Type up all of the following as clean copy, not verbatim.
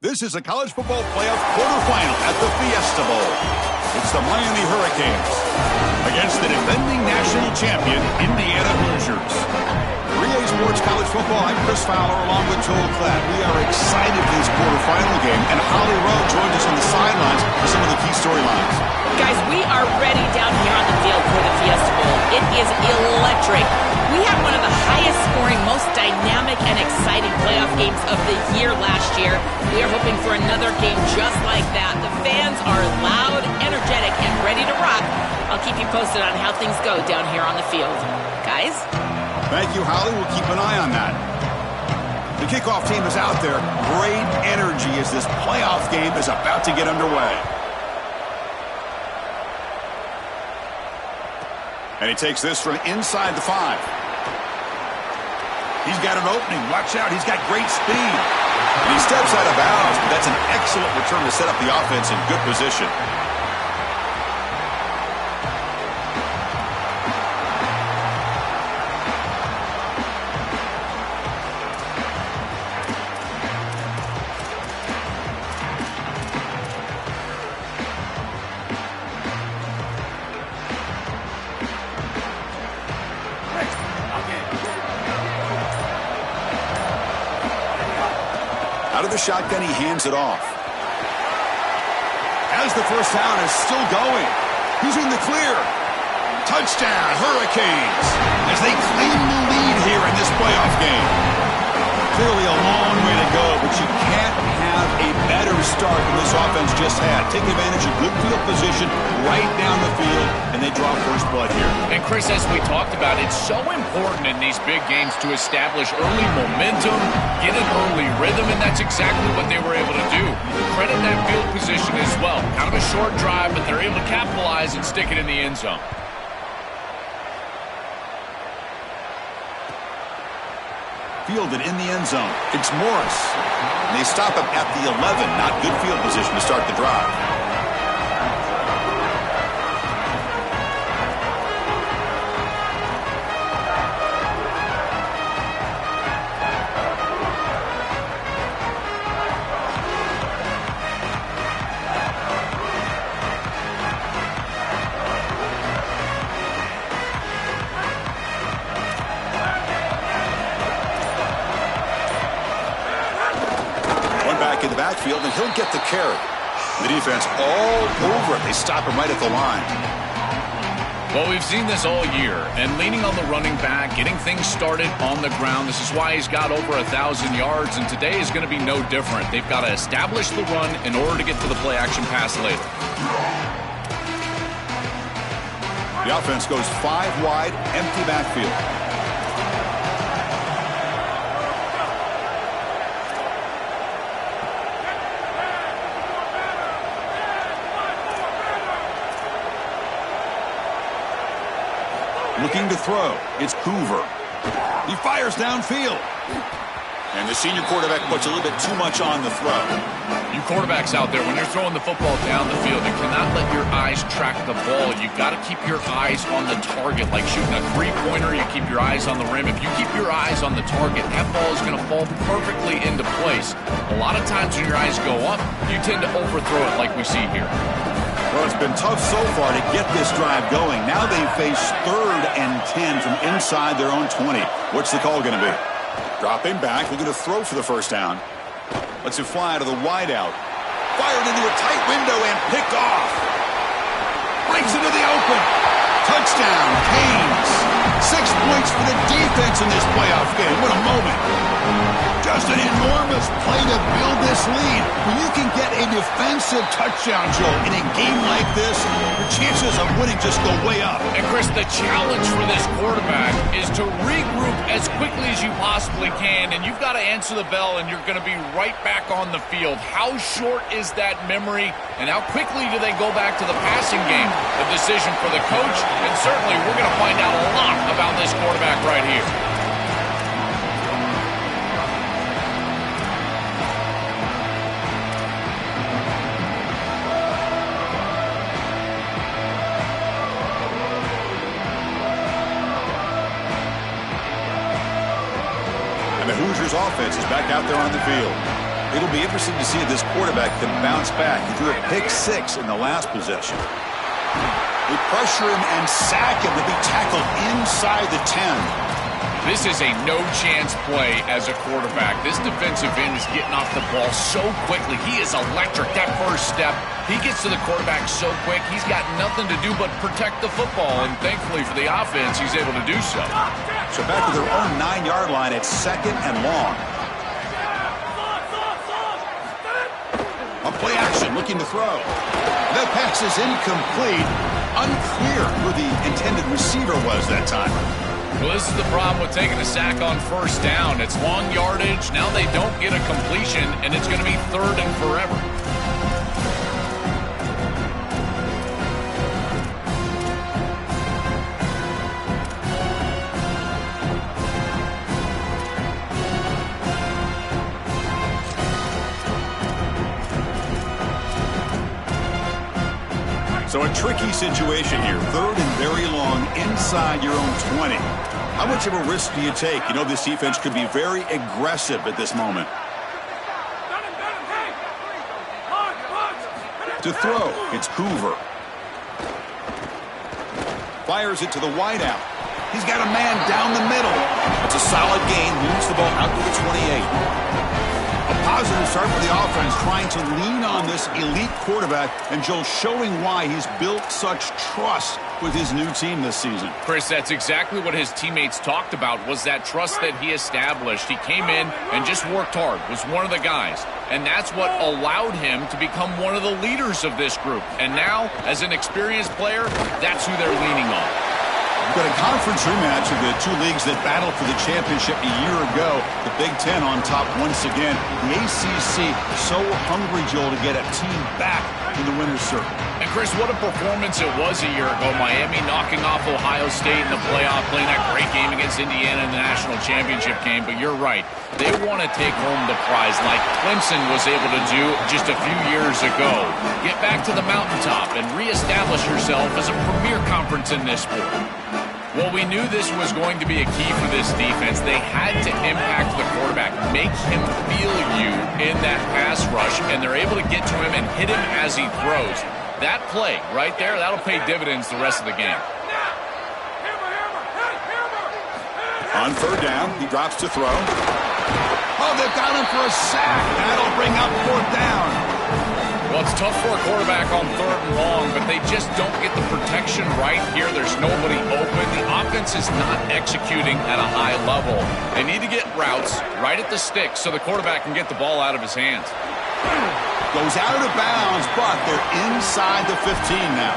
This is a college football playoff quarterfinal at the Fiesta Bowl. It's the Miami Hurricanes against the defending national champion, Indiana Hoosiers. 3A Sports College Football, I'm Chris Fowler along with Joel Klatt. We are excited for this quarterfinal game, and Holly Rowe joins us on the sidelines for some of the key storylines. Guys, we are ready down here on the field for the Fiesta Bowl. It is electric. We had one of the highest scoring, most dynamic and exciting playoff games of the year last year. We are hoping for another game just like that. The fans are loud, energetic, and ready to rock. I'll keep you posted on how things go down here on the field. Guys? Thank you, Holly. We'll keep an eye on that. The kickoff team is out there. Great energy as this playoff game is about to get underway. And he takes this from inside the 5. He's got an opening. Watch out. He's got great speed. And he steps out of bounds, but that's an excellent return to set up the offense in good position. Out of the shotgun, he hands it off. As the first down is still going. He's in the clear. Touchdown, Hurricanes, as they claim the lead here in this playoff game. Clearly a long way to go, but you can't have a better start than this offense just had. Take advantage of good field position right down the field, and they draw first blood here. And Chris, as we talked about, it's so important in these big games to establish early momentum, get an early rhythm, and that's exactly what they were able to do. Credit that field position as well. Kind of a short drive, but they're able to capitalize and stick it in the end zone. Fielded in the end zone. It's Morris. And they stop him at the 11. Not good field position to start the drive. In the backfield, and he'll get the carry. The defense all over it. They stop him right at the line. Well, we've seen this all year, and leaning on the running back, getting things started on the ground. This is why he's got over 1,000 yards, and today is going to be no different. They've got to establish the run in order to get to the play-action pass later. The offense goes 5 wide, empty backfield. Looking to throw. It's Hoover. He fires downfield. And the senior quarterback puts a little bit too much on the throw. You quarterbacks out there, when you're throwing the football down the field, you cannot let your eyes track the ball. You've got to keep your eyes on the target. Like shooting a three-pointer, you keep your eyes on the rim. If you keep your eyes on the target, that ball is going to fall perfectly into place. A lot of times when your eyes go up, you tend to overthrow it like we see here. Well, it's been tough so far to get this drive going. Now they face 3rd and 10 from inside their own 20. What's the call going to be? Dropping back, looking to throw for the first down. Lets it fly to the wideout. Fired into a tight window and picked off. Breaks into the open. Touchdown, Canes. 6 points for the defense in this playoff game. What a moment. Just an enormous play to build this lead. When you can get a defensive touchdown, Joe, in a game like this, your chances of winning just go way up. And Chris, the challenge for this quarterback is to regroup as quickly as you possibly can, and you've got to answer the bell, and you're going to be right back on the field. How short is that memory, and how quickly do they go back to the passing game? A decision for the coach, and certainly we're going to find out a lot about this quarterback right here. And the Hoosiers offense is back out there on the field. It'll be interesting to see if this quarterback can bounce back. He threw a pick-6 in the last possession. They pressure him and sack him to be tackled inside the 10. This is a no-chance play as a quarterback. This defensive end is getting off the ball so quickly. He is electric. That first step, he gets to the quarterback so quick, he's got nothing to do but protect the football. And thankfully for the offense, he's able to do so. So back to their own 9-yard line at 2nd and long. A play action, looking to throw. The pass is incomplete. Unclear who the intended receiver was that time. Well, this is the problem with taking a sack on first down. It's long yardage. Now they don't get a completion, and it's going to be 3rd and forever. So a tricky situation here. 3rd and very long inside your own 20. How much of a risk do you take? You know this defense could be very aggressive at this moment. To throw, it's Hoover. Fires it to the wideout. He's got a man down the middle. It's a solid gain. Moves the ball out to the 28. A positive start for the offense, trying to lean on this elite quarterback, and Joe showing why he's built such trust with his new team this season. Chris, that's exactly what his teammates talked about, was that trust that he established. He came in and just worked hard, was one of the guys, and that's what allowed him to become one of the leaders of this group. And now, as an experienced player, that's who they're leaning on. We've got a conference rematch of the two leagues that battled for the championship a year ago. The Big Ten on top once again. The ACC so hungry, Joel, to get a team back in the winner's circle. And Chris, what a performance it was a year ago. Miami knocking off Ohio State in the playoff, playing that great game against Indiana in the national championship game. But you're right. They want to take home the prize like Clemson was able to do just a few years ago. Get back to the mountaintop and reestablish yourself as a premier conference in this sport. Well, we knew this was going to be a key for this defense. They had to impact the quarterback, make him feel you in that pass rush, and they're able to get to him and hit him as he throws. That play right there, that'll pay dividends the rest of the game. On 3rd down, he drops to throw. Oh, they've got him for a sack. That'll bring up 4th down. Well, it's tough for a quarterback on 3rd and long, but they just don't get the protection right here. There's nobody open. The offense is not executing at a high level. They need to get routes right at the stick so the quarterback can get the ball out of his hands. Goes out of bounds, but they're inside the 15 now.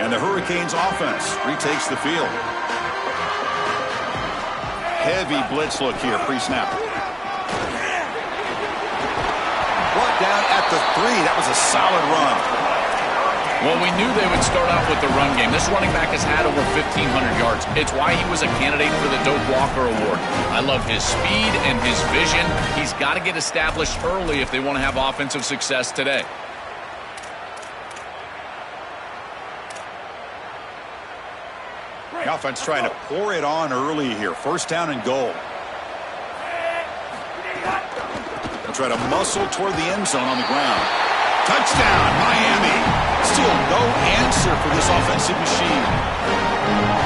And the Hurricanes offense retakes the field. Heavy blitz look here, pre-snap. Brought down at the 3. That was a solid run. Well, we knew they would start out with the run game. This running back has had over 1,500 yards. It's why he was a candidate for the Doak Walker Award. I love his speed and his vision. He's got to get established early if they want to have offensive success today. The offense trying to pour it on early here. 1st down and goal. They'll try to muscle toward the end zone on the ground. Touchdown, Miami. Still no answer for this offensive machine.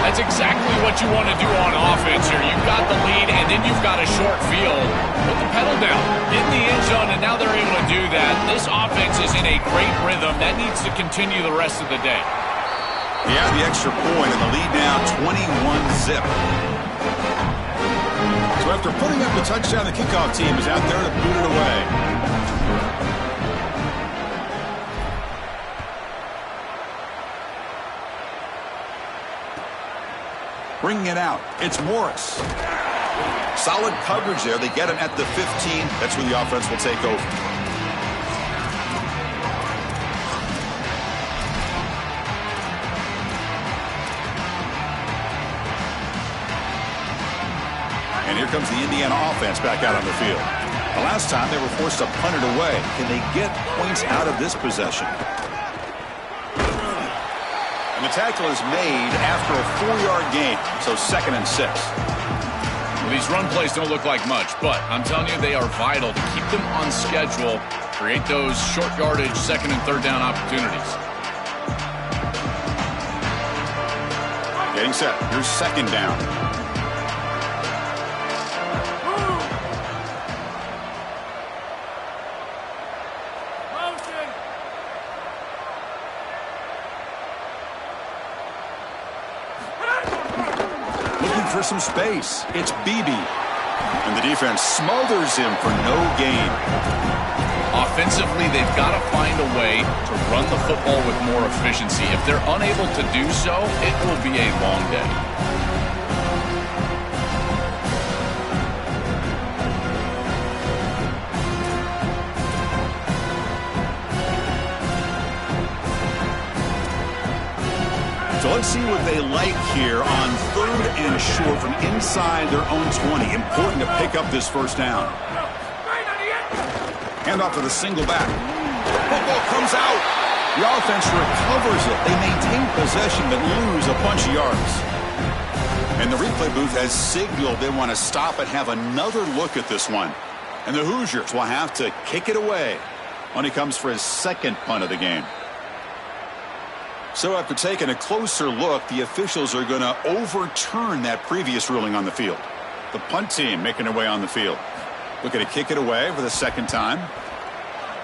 That's exactly what you want to do on offense here. You've got the lead, and then you've got a short field. Put the pedal down, get in the end zone, and now they're able to do that. This offense is in a great rhythm. That needs to continue the rest of the day. Yeah, the extra point, and the lead now 21-zip. So after putting up the touchdown, the kickoff team is out there to boot it away. Bringing it out, it's Morris. Solid coverage there. They get him at the 15. That's where the offense will take over. And here comes the Indiana offense back out on the field. The last time they were forced to punt it away. Can they get points out of this possession? And the tackle is made after a 4-yard gain, so 2nd and 6. Well, these run plays don't look like much, but I'm telling you, they are vital to keep them on schedule, create those short yardage 2nd and 3rd down opportunities. Getting set. Here's 2nd down. For some space. It's BB. And the defense smothers him for no gain. Offensively, they've got to find a way to run the football with more efficiency. If they're unable to do so, it will be a long day. So let's see what they like here on 3rd and short from inside their own 20. Important to pick up this 1st down. Hand off to the single back. Football comes out. The offense recovers it. They maintain possession but lose a bunch of yards. And the replay booth has signaled they want to stop and have another look at this one. And the Hoosiers will have to kick it away when he comes for his 2nd punt of the game. So after taking a closer look, the officials are going to overturn that previous ruling on the field. The punt team making their way on the field. Looking to kick it away for the 2nd time.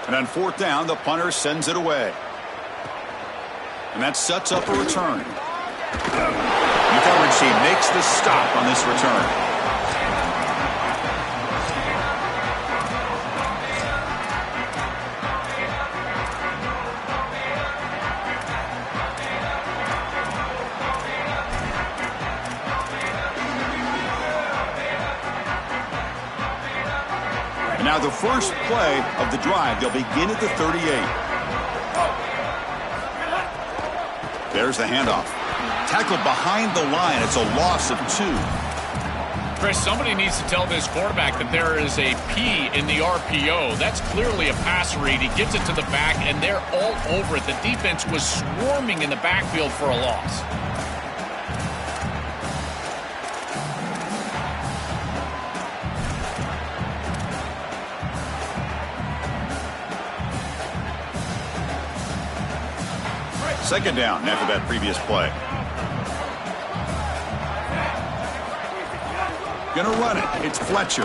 And on 4th down, the punter sends it away. And that sets up a return. The coverage team makes the stop on this return. Now the first play of the drive, they'll begin at the 38. There's the handoff. Tackled behind the line. It's a loss of 2. Chris, somebody needs to tell this quarterback that there is a P in the RPO. That's clearly a pass read. He gets it to the back, and they're all over it. The defense was swarming in the backfield for a loss. Second down after that previous play. Gonna run it. It's Fletcher.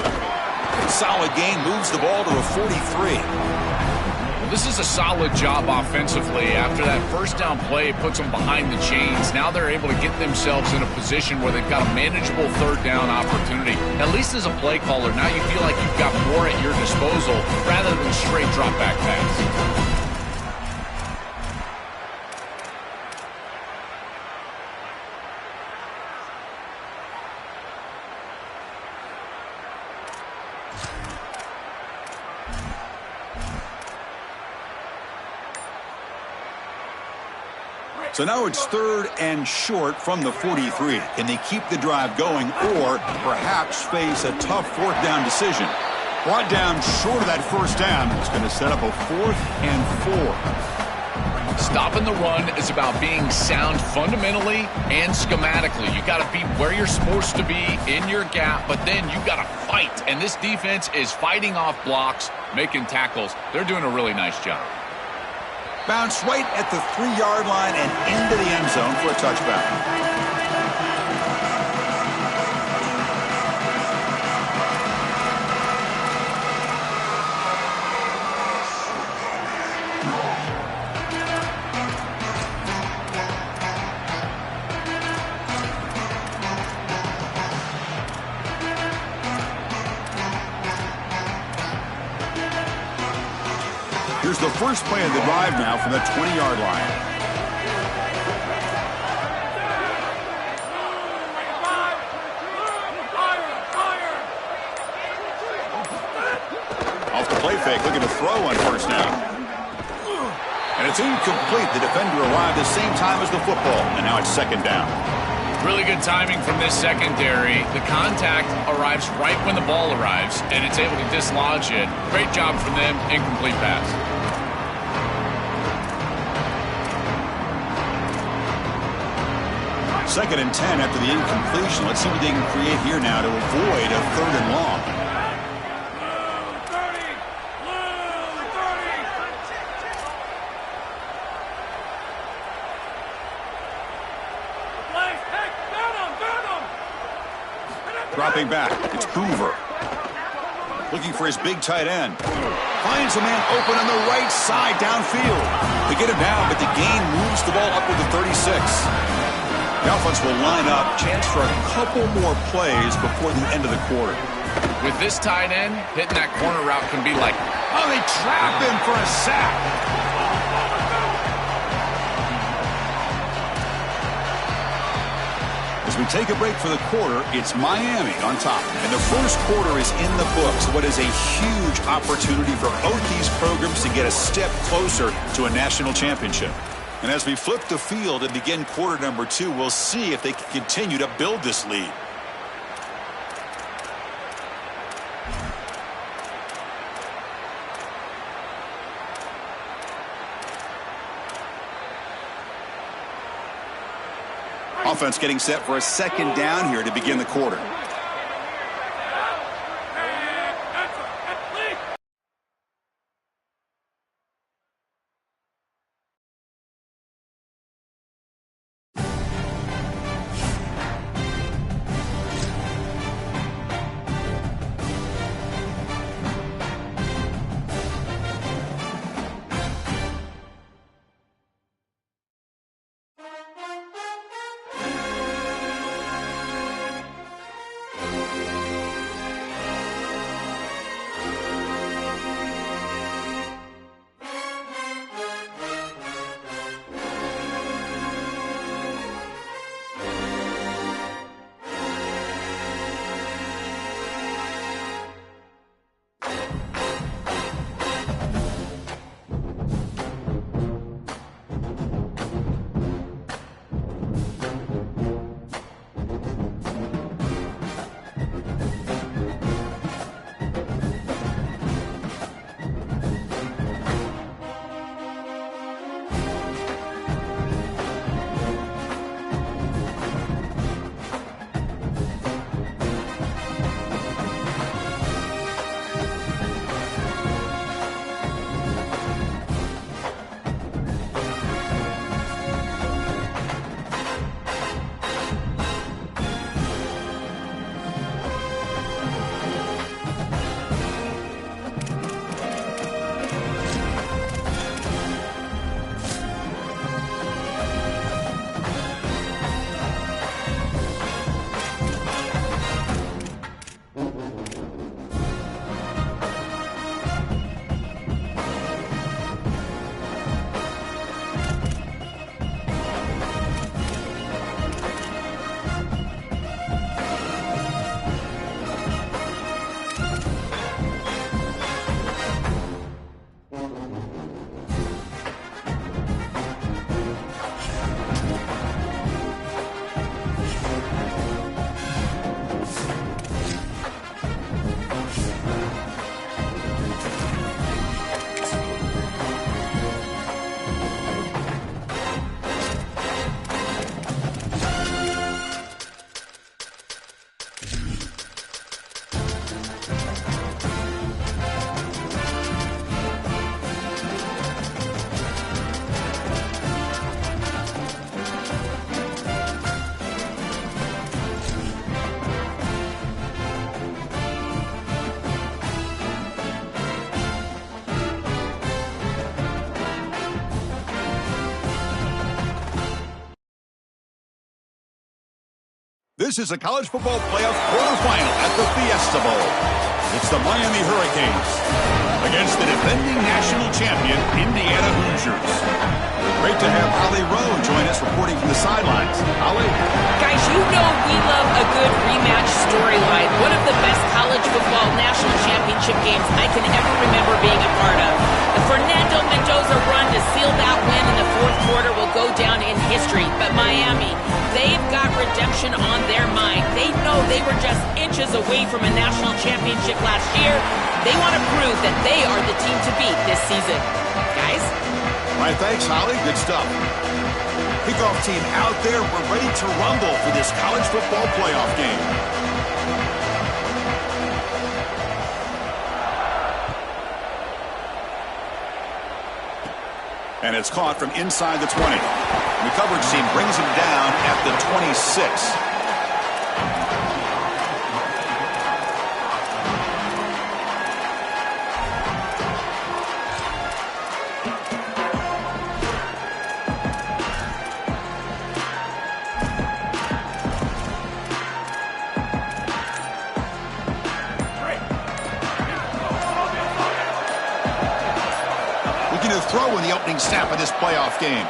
Solid gain, moves the ball to a 43. Well, this is a solid job offensively. After that 1st down play, it puts them behind the chains. Now they're able to get themselves in a position where they've got a manageable 3rd down opportunity. At least as a play caller, now you feel like you've got more at your disposal rather than straight drop back pass. So now it's 3rd and short from the 43. Can they keep the drive going or perhaps face a tough 4th down decision? Brought down short of that 1st down. It's going to set up a 4th and 4. Stopping the run is about being sound fundamentally and schematically. You got to be where you're supposed to be in your gap, but then you got to fight. And this defense is fighting off blocks, making tackles. They're doing a really nice job. Bounce right at the 3-yard line and into the end zone for a touchback. Here's the first play of the drive now from the 20-yard line. Off the play fake, looking to throw on 1st down. And it's incomplete. The defender arrived the same time as the football, and now it's 2nd down. Really good timing from this secondary. The contact arrives right when the ball arrives, and it's able to dislodge it. Great job from them. Incomplete pass. 2nd and 10 after the incompletion. Let's see what they can create here now to avoid a 3rd and long. Dropping back, it's Hoover. Looking for his big tight end. Finds a man open on the right side downfield. They get him down, but the gain moves the ball up to the 36. The offense will line up. Chance for a couple more plays before the end of the quarter. With this tight end, hitting that corner route can be like, oh, they trap him for a sack. As we take a break for the quarter, it's Miami on top. And the first quarter is in the books. What is a huge opportunity for both these programs to get a step closer to a national championship. And as we flip the field and begin quarter number 2, we'll see if they can continue to build this lead. Offense getting set for a 2nd down here to begin the quarter. This is a college football playoff quarterfinal at the Fiesta Bowl. It's the Miami Hurricanes against the defending national champion, Indiana Hoosiers. Great to have Holly Rowe join us reporting from the sidelines. Holly? Guys, you know we love a good rematch storyline. One of the best college football national championship games I can ever remember being a part of. The Fernando Mendoza run to seal that win in the fourth quarter will go down in history. But Miami, they've got redemption on their mind. They know they were just inches away from a national championship last year. They want to prove that they are the team to beat this season. Guys? All right, thanks, Holly. Good stuff. Kick kickoff team out there. We're ready to rumble for this college football playoff game. And it's caught from inside the 20. The coverage team brings him down at the 26. Throw in the opening snap of this playoff game.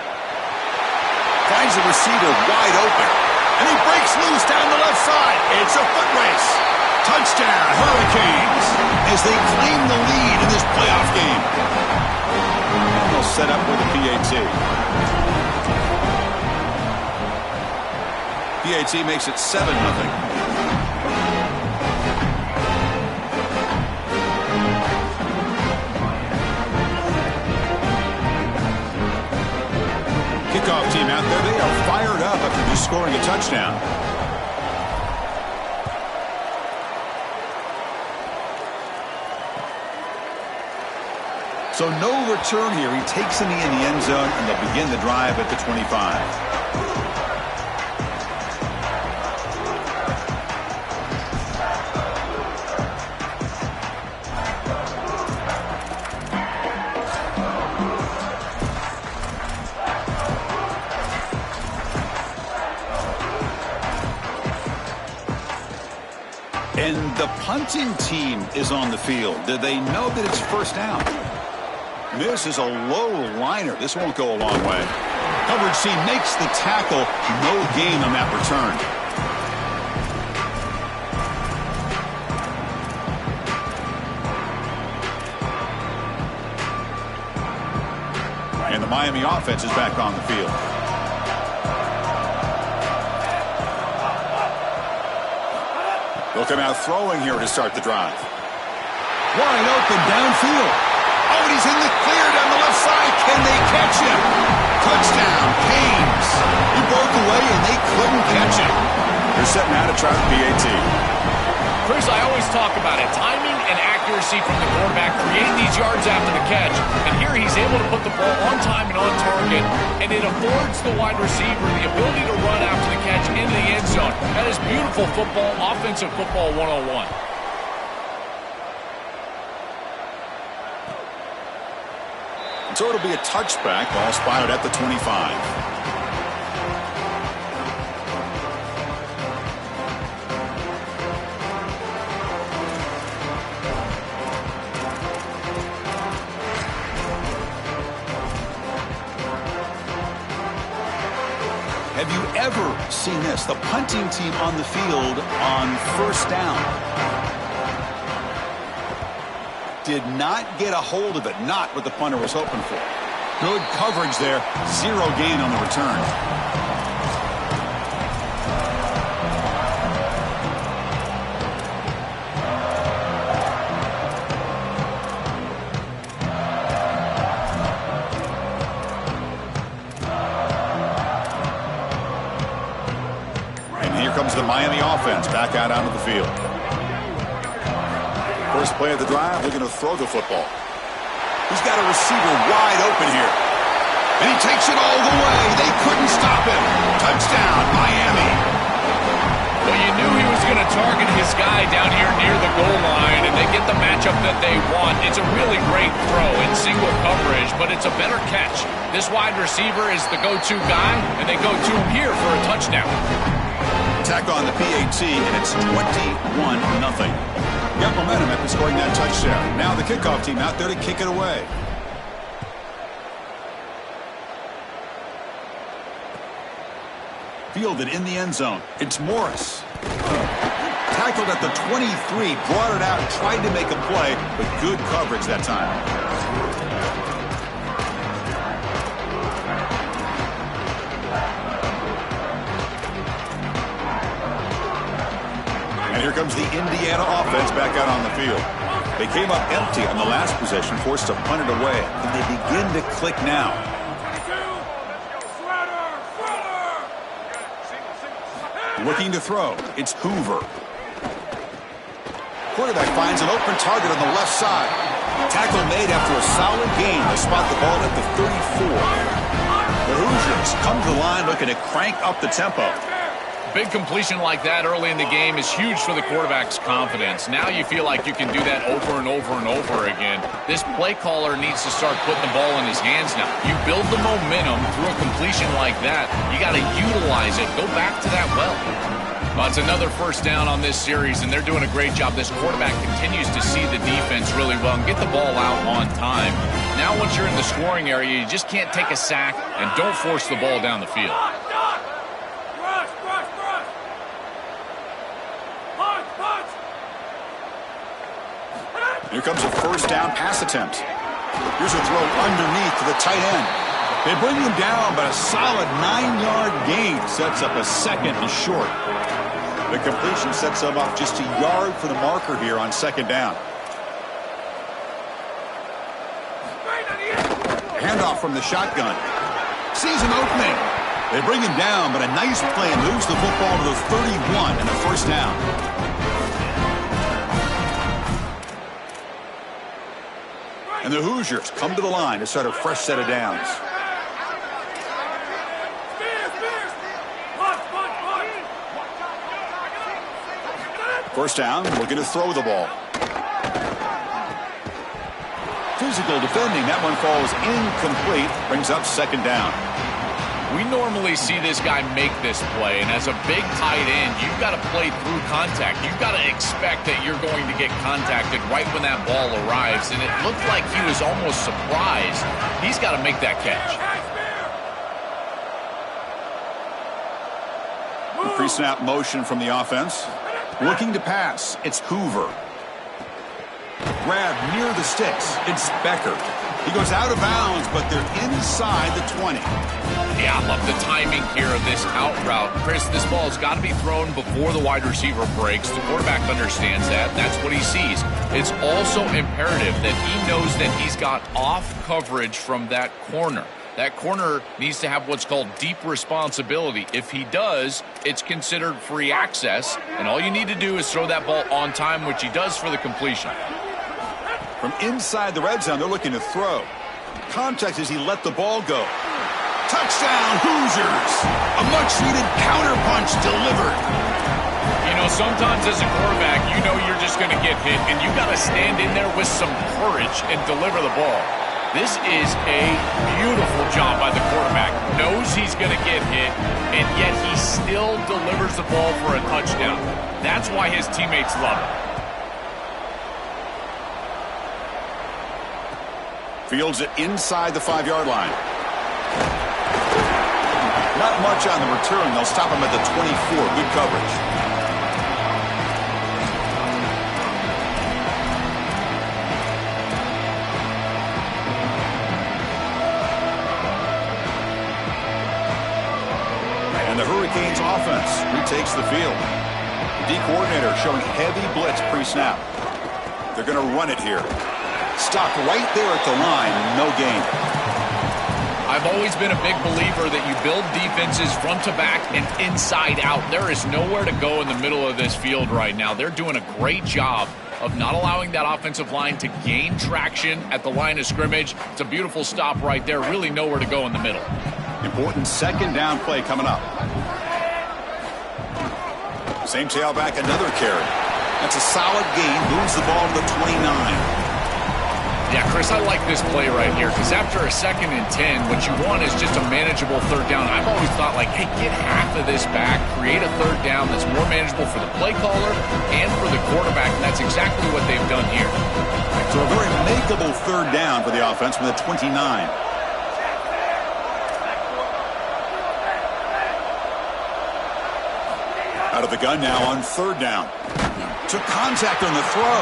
Finds the receiver wide open. And he breaks loose down the left side. It's a foot race. Touchdown, Hurricanes, as they claim the lead in this playoff game. And they'll set up with a PAT. PAT makes it 7-0. Kickoff team out there, they are fired up after just scoring a touchdown. So no return here. He takes a knee in the end zone, and they'll begin the drive at the 25. And the punting team is on the field. Do they know that it's first down? This is a low liner. This won't go a long way. Coverage team makes the tackle. No gain on that return. And the Miami offense is back on the field. They'll come out throwing here to start the drive. Wide open downfield. Oh, and he's in the clear down the left side. Can they catch him? Touchdown, Canes. He broke away and they couldn't catch him. They're setting out to try the PAT. Chris, I always talk about it. Timing and accuracy from the quarterback create these yards after the catch. And here he's able to put the ball on time and on target. And it affords the wide receiver the ability to run after the catch into the end zone. That is beautiful football, offensive football 101. So it'll be a touchback. Ball spotted at the 25. Have you ever seen this? The punting team on the field on first down. Did not get a hold of it. Not what the punter was hoping for. Good coverage there. Zero gain on the return. Comes the Miami offense back out onto the field. First play of the drive, looking to throw the football. He's got a receiver wide open here. And he takes it all the way. They couldn't stop him. Touchdown, Miami. Well, you knew he was going to target his guy down here near the goal line, and they get the matchup that they want. It's a really great throw in single coverage, but it's a better catch. This wide receiver is the go-to guy, and they go to him here for a touchdown. Tack on the PAT, and it's 21-0. Got momentum after scoring that touchdown. Now the kickoff team out there to kick it away. Fielded in the end zone. It's Morris. Tackled at the 23, brought it out, tried to make a play, but good coverage that time. And here comes the Indiana offense back out on the field. They came up empty on the last possession, forced to punt it away. And they begin to click now. Looking to throw. It's Hoover. Quarterback finds an open target on the left side. Tackle made after a solid gain to spot the ball at the 34. The Hoosiers come to the line looking to crank up the tempo. Big completion like that early in the game is huge for the quarterback's confidence. Now you feel like you can do that over and over and over again. This play caller needs to start putting the ball in his hands now. You build the momentum through a completion like that. You got to utilize it. Go back to that well. Well, it's another first down on this series, and they're doing a great job. This quarterback continues to see the defense really well and get the ball out on time. Now once you're in the scoring area, you just can't take a sack and don't force the ball down the field. Here comes a first down pass attempt. Here's a throw underneath to the tight end. They bring him down, but a solid 9-yard gain sets up a second and short. The completion sets them up just a yard for the marker here on second down. Handoff from the shotgun. Sees an opening. They bring him down, but a nice play and moves the football to the 31 and a first down. And the Hoosiers come to the line to start a fresh set of downs. First down, looking to throw the ball. Physical defending, that one falls incomplete, brings up second down. We normally see this guy make this play, and as a big tight end, you've got to play through contact. You've got to expect that you're going to get contacted right when that ball arrives, and it looked like he was almost surprised. He's got to make that catch. Pre-snap motion from the offense. Looking to pass, it's Hoover. Grab near the sticks, it's Becker. He goes out of bounds, but they're inside the 20. Yeah, I love the timing here of this out route. Chris, this ball has got to be thrown before the wide receiver breaks. The quarterback understands that. That's what he sees. It's also imperative that he knows that he's got off coverage from that corner. That corner needs to have what's called deep responsibility. If he does, it's considered free access, and all you need to do is throw that ball on time, which he does for the completion. From inside the red zone, they're looking to throw. Contact as he let the ball go. Touchdown, Hoosiers! A much-needed counterpunch delivered. You know, sometimes as a quarterback, you know you're just going to get hit, and you got to stand in there with some courage and deliver the ball. This is a beautiful job by the quarterback. Knows he's going to get hit, and yet he still delivers the ball for a touchdown. That's why his teammates love him. Fields it inside the 5-yard line. Not much on the return. They'll stop him at the 24. Good coverage. And the Hurricanes offense retakes the field. The D coordinator showing heavy blitz pre-snap. They're going to run it here. Stopped right there at the line, no gain. I've always been a big believer that you build defenses front to back and inside out. There is nowhere to go in the middle of this field right now. They're doing a great job of not allowing that offensive line to gain traction at the line of scrimmage. It's a beautiful stop right there. Really nowhere to go in the middle. Important second down play coming up. Same tailback, another carry. That's a solid gain. Moves the ball to the 29. Yeah, Chris, I like this play right here because after a 2nd and 10, what you want is just a manageable third down. I've always thought, like, hey, get half of this back, create a third down that's more manageable for the play caller and for the quarterback, and that's exactly what they've done here. So a very makeable third down for the offense with a 29. Out of the gun now on third down. Took contact on the throw.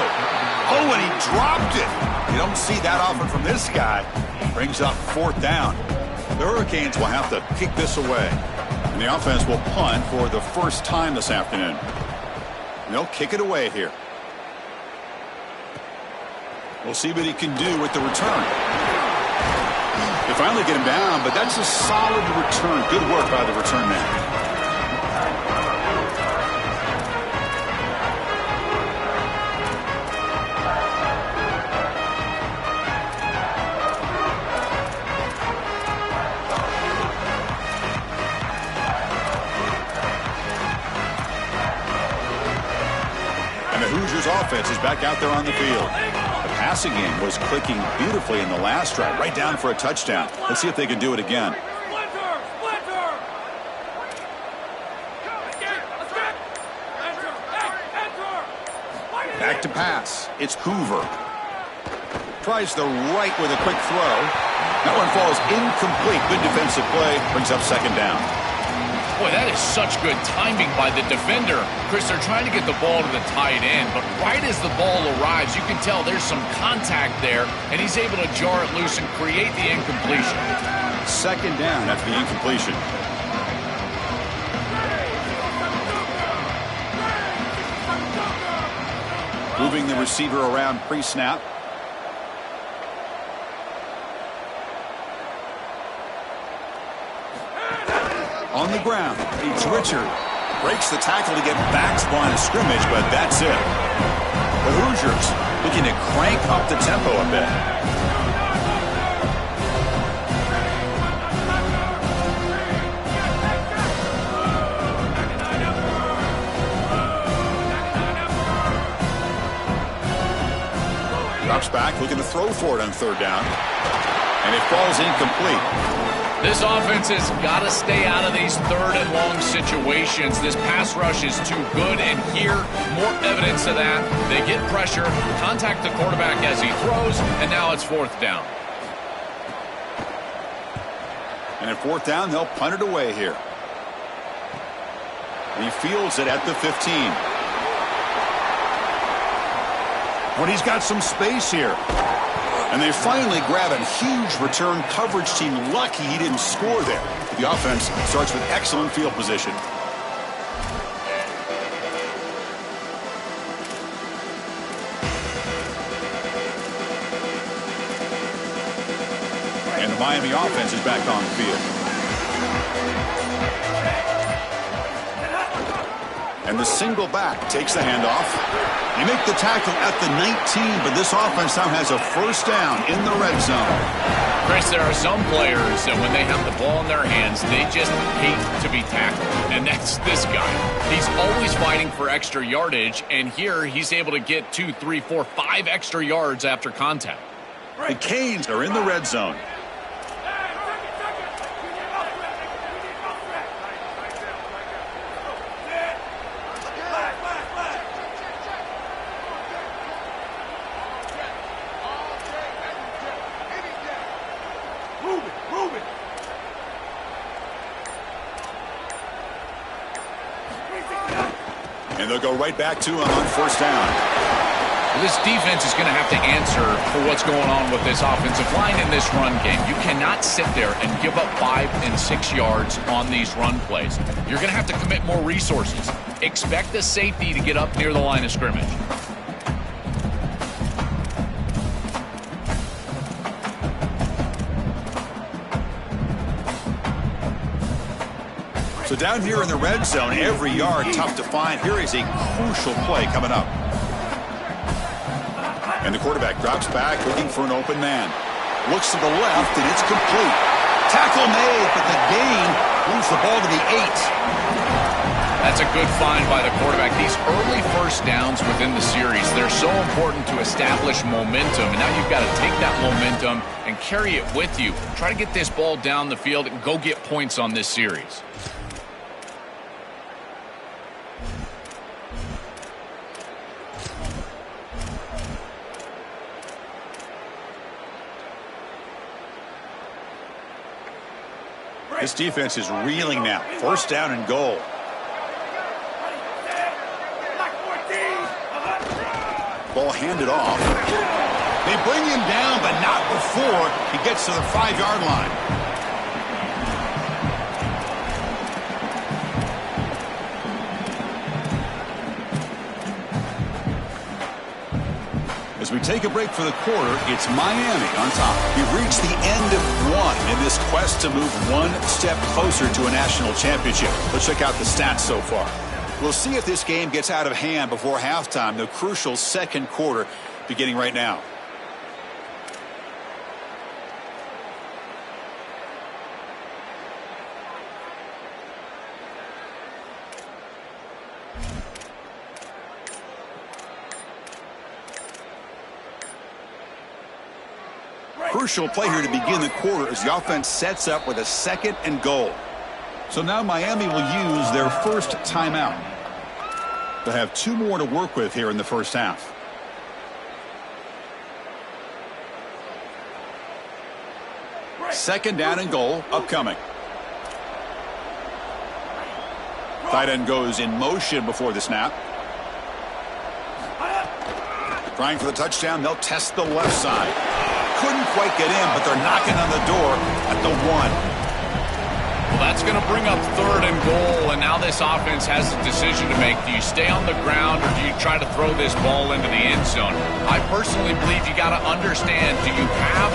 Oh, and he dropped it. You don't see that often from this guy. Brings up fourth down. The Hurricanes will have to kick this away. And the offense will punt for the first time this afternoon. And they'll kick it away here. We'll see what he can do with the return. They finally get him down, but that's a solid return. Good work by the return man. Hoosiers offense is back out there on the field. The passing game was clicking beautifully in the last drive, right down for a touchdown. Let's see if they can do it again. Back to pass. It's Hoover. Tries the right with a quick throw. That one falls incomplete. Good defensive play. Brings up second down. Boy, that is such good timing by the defender. Chris, they're trying to get the ball to the tight end, but right as the ball arrives, you can tell there's some contact there, and he's able to jar it loose and create the incompletion. Second down after the incompletion. Moving the receiver around pre-snap. On the ground, it's Richard. Breaks the tackle to get back to the line of scrimmage, but that's it. The Hoosiers looking to crank up the tempo a bit. Drops back, looking to throw for it on third down. And it falls incomplete. This offense has got to stay out of these third and long situations. This pass rush is too good, and here, more evidence of that. They get pressure, contact the quarterback as he throws, and now it's fourth down. And at fourth down, they'll punt it away here. And he fields it at the 15. But he's got some space here. And they finally grab a huge return coverage team. Lucky he didn't score there. The offense starts with excellent field position. And the Miami offense is back on the field. And the single back takes the handoff. They make the tackle at the 19, but this offense now has a first down in the red zone. Chris, there are some players that when they have the ball in their hands, they just hate to be tackled. And that's this guy. He's always fighting for extra yardage, and here he's able to get 2, 3, 4, 5 extra yards after contact. The Canes are in the red zone. And they'll go right back to him on first down. Well, this defense is going to have to answer for what's going on with this offensive line in this run game. You cannot sit there and give up 5 and 6 yards on these run plays. You're going to have to commit more resources. Expect the safety to get up near the line of scrimmage. So down here in the red zone, every yard tough to find. Here is a crucial play coming up. And the quarterback drops back, looking for an open man. Looks to the left, and it's complete. Tackle made, but the gain moves the ball to the 8. That's a good find by the quarterback. These early first downs within the series, they're so important to establish momentum. And now you've got to take that momentum and carry it with you. Try to get this ball down the field and go get points on this series. This defense is reeling now. First down and goal. Ball handed off. They bring him down, but not before he gets to the 5-yard line. As we take a break for the quarter, it's Miami on top. We've reached the end of one in this quest to move one step closer to a national championship. Let's check out the stats so far. We'll see if this game gets out of hand before halftime, the crucial second quarter beginning right now. Crucial play here to begin the quarter as the offense sets up with a 2nd and goal. So now Miami will use their first timeout. They'll have 2 more to work with here in the first half. Second down and goal upcoming. Tight end goes in motion before the snap. Trying for the touchdown. They'll test the left side. Couldn't quite get in, but they're knocking on the door at the 1. Well, that's going to bring up 3rd and goal, and now this offense has a decision to make. Do you stay on the ground, or do you try to throw this ball into the end zone? I personally believe you got to understand, do you have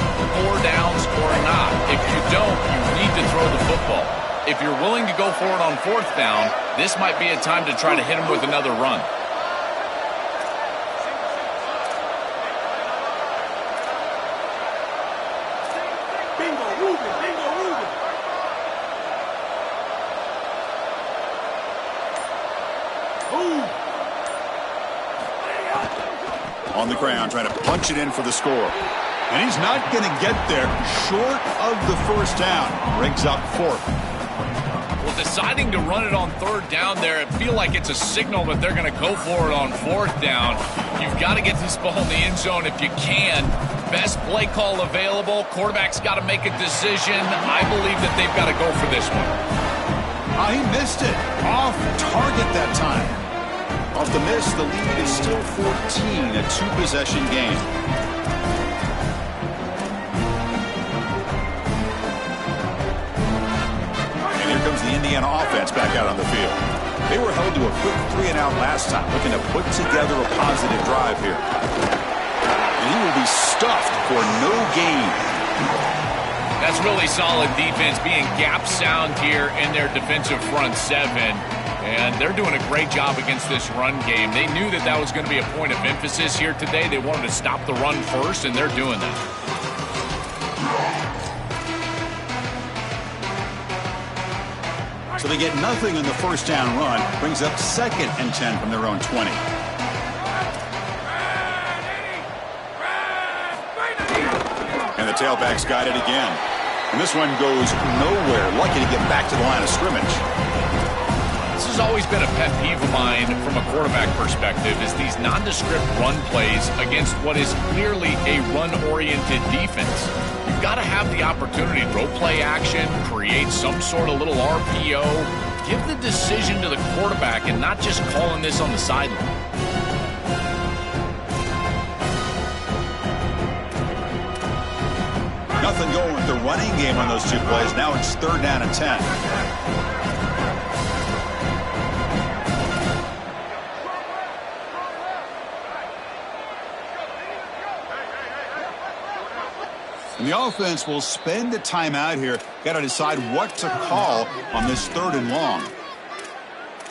4 downs or not? If you don't, you need to throw the football. If you're willing to go for it on 4th down, this might be a time to try to hit him with another run. On the ground, trying to punch it in for the score. And he's not going to get there. Short of the first down. Brings up 4th. Well, deciding to run it on 3rd down there, it feels like it's a signal that they're going to go for it on 4th down. You've got to get this ball in the end zone if you can. Best play call available. Quarterback's got to make a decision. I believe that they've got to go for this one. He missed it. Off target that time. Off the miss, the lead is still 14, a 2-possession game. And here comes the Indiana offense back out on the field. They were held to a quick 3-and-out last time, looking to put together a positive drive here. And he will be stuffed for no gain. That's really solid defense, being gap sound here in their defensive front 7. And they're doing a great job against this run game. They knew that that was going to be a point of emphasis here today. They wanted to stop the run first, and they're doing that. So they get nothing in the first down run. Brings up 2nd and 10 from their own 20. And the tailback's got it again. And this one goes nowhere. Lucky to get back to the line of scrimmage. This has always been a pet peeve of mine from a quarterback perspective, is these nondescript run plays against what is clearly a run-oriented defense. You've got to have the opportunity to throw play action, create some sort of little RPO, give the decision to the quarterback and not just calling this on the sideline. Nothing going with the running game on those 2 plays. Now it's 3rd down and 10. And the offense will spend a timeout here. Got to decide what to call on this 3rd and long.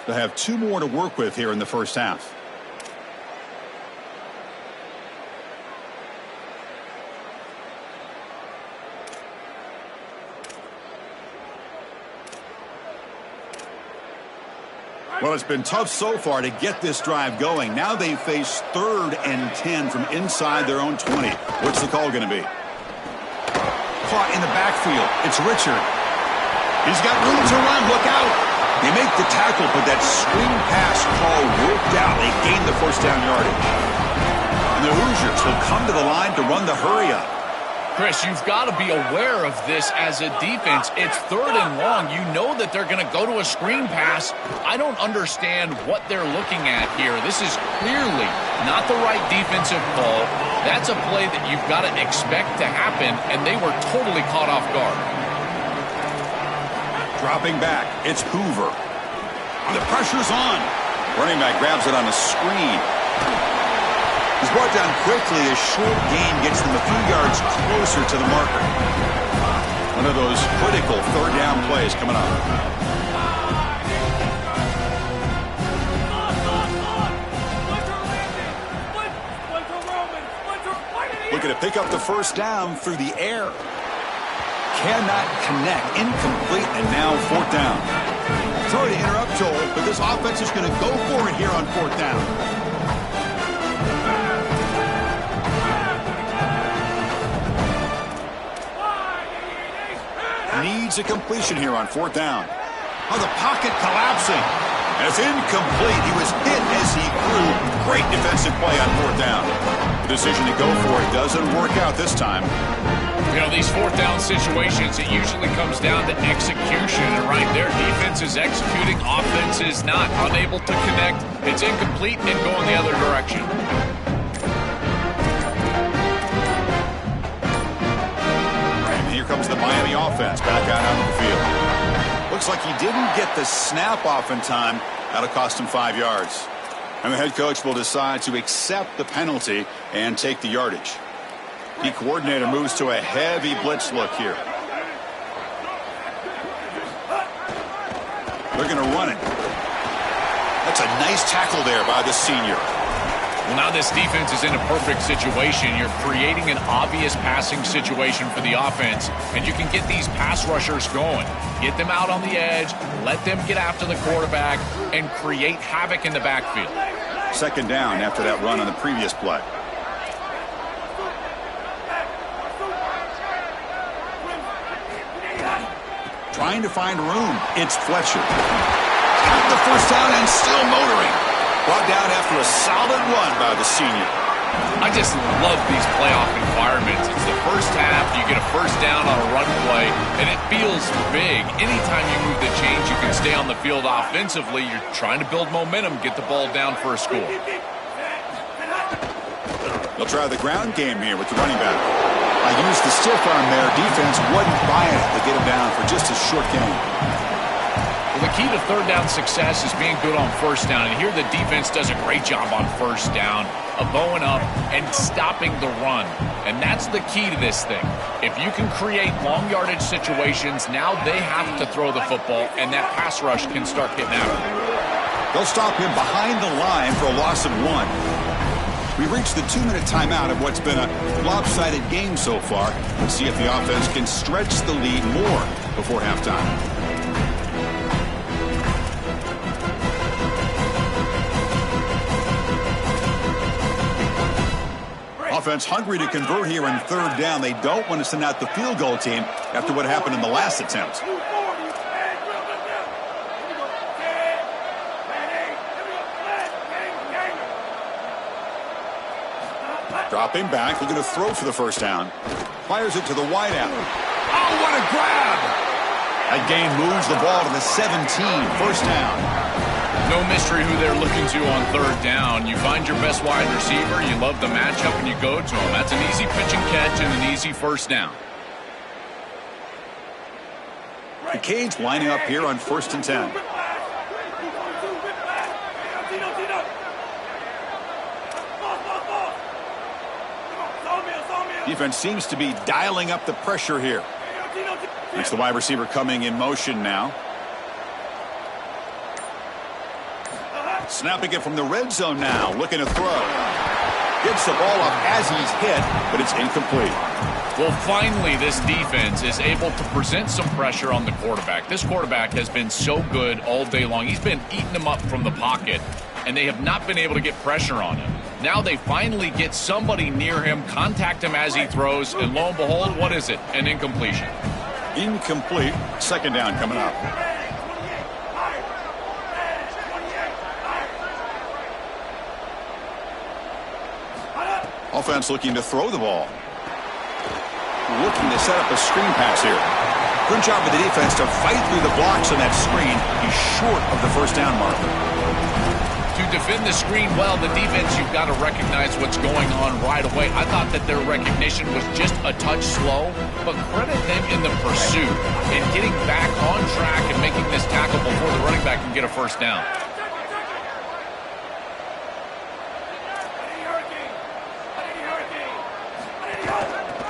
They'll have 2 more to work with here in the first half. Well, it's been tough so far to get this drive going. Now they face 3rd and 10 from inside their own 20. What's the call going to be? Caught in the backfield. It's Richard. He's got room to run. Look out. They make the tackle, but that screen pass call worked out. They gained the first down yardage. And the Hoosiers will come to the line to run the hurry up. Chris, you've got to be aware of this as a defense. It's 3rd and long. You know that they're going to go to a screen pass. I don't understand what they're looking at here. This is clearly not the right defensive call. That's a play that you've got to expect to happen, and they were totally caught off guard. Dropping back, it's Hoover. The pressure's on. Running back grabs it on a screen. He's brought down quickly. A short gain gets them a few yards closer to the marker. One of those critical 3rd down plays coming up. Looking to pick up the first down through the air. Cannot connect. Incomplete, and now 4th down. Sorry to interrupt, Joel, but this offense is going to go for it here on 4th down. needs a completion here on 4th down. Oh, the pocket collapsing. And it's incomplete. He was hit as he threw. Great defensive play on 4th down. The decision to go for it doesn't work out this time. You know, these 4th down situations, it usually comes down to execution. And right there, defense is executing, offense is not. Unable to connect. It's incomplete and going the other direction. And here comes the Miami offense back out onto the field. Looks like he didn't get the snap off in time. That'll cost him 5 yards. And the head coach will decide to accept the penalty and take the yardage. The coordinator moves to a heavy blitz look here. They're going to run it. That's a nice tackle there by the senior. Well, now this defense is in a perfect situation. You're creating an obvious passing situation for the offense, and you can get these pass rushers going. Get them out on the edge, let them get after the quarterback, and create havoc in the backfield. 2nd down after that run on the previous play. Trying to find room. It's Fletcher. Got the 1st down and still motoring. Brought down after a solid run by the senior. I just love these playoff environments. It's the first half. You get a 1st down on a run play, and it feels big. Anytime you move the chains, you can stay on the field offensively. You're trying to build momentum, get the ball down for a score. They'll try the ground game here with the running back. I used the stiff arm there. Defense wasn't buying it to get him down for just a short gain. Well, the key to 3rd down success is being good on 1st down. And here the defense does a great job on 1st down of bowing up and stopping the run. And that's the key to this thing. If you can create long yardage situations, now they have to throw the football, and that pass rush can start getting after him. They'll stop him behind the line for a loss of 1. We reached the 2-minute timeout of what's been a lopsided game so far. Let's see if the offense can stretch the lead more before halftime. Offense hungry to convert here in 3rd down. They don't want to send out the field goal team after what happened in the last attempt. Dropping back, looking to throw for the 1st down. Fires it to the wideout. Oh, what a grab! That gain moves the ball to the 17, 1st down. No mystery who they're looking to on 3rd down. You find your best wide receiver, you love the matchup, and you go to him. That's an easy pitch and catch and an easy 1st down. The Canes lining up here on 1st and 10. Defense seems to be dialing up the pressure here. It's the wide receiver coming in motion now. Snapping it from the red zone now, looking to throw. Gets the ball up as he's hit, but it's incomplete. Well, finally, this defense is able to present some pressure on the quarterback. This quarterback has been so good all day long. He's been eating them up from the pocket, and they have not been able to get pressure on him. Now they finally get somebody near him, contact him as he throws, and lo and behold, what is it? An incompletion. Incomplete. 2nd down coming up. Offense looking to throw the ball. Looking to set up a screen pass here. Good job with the defense to fight through the blocks on that screen. He's short of the 1st down marker. To defend the screen well, the defense, you've got to recognize what's going on right away. I thought that their recognition was just a touch slow, but credit them in the pursuit and getting back on track and making this tackle before the running back can get a 1st down.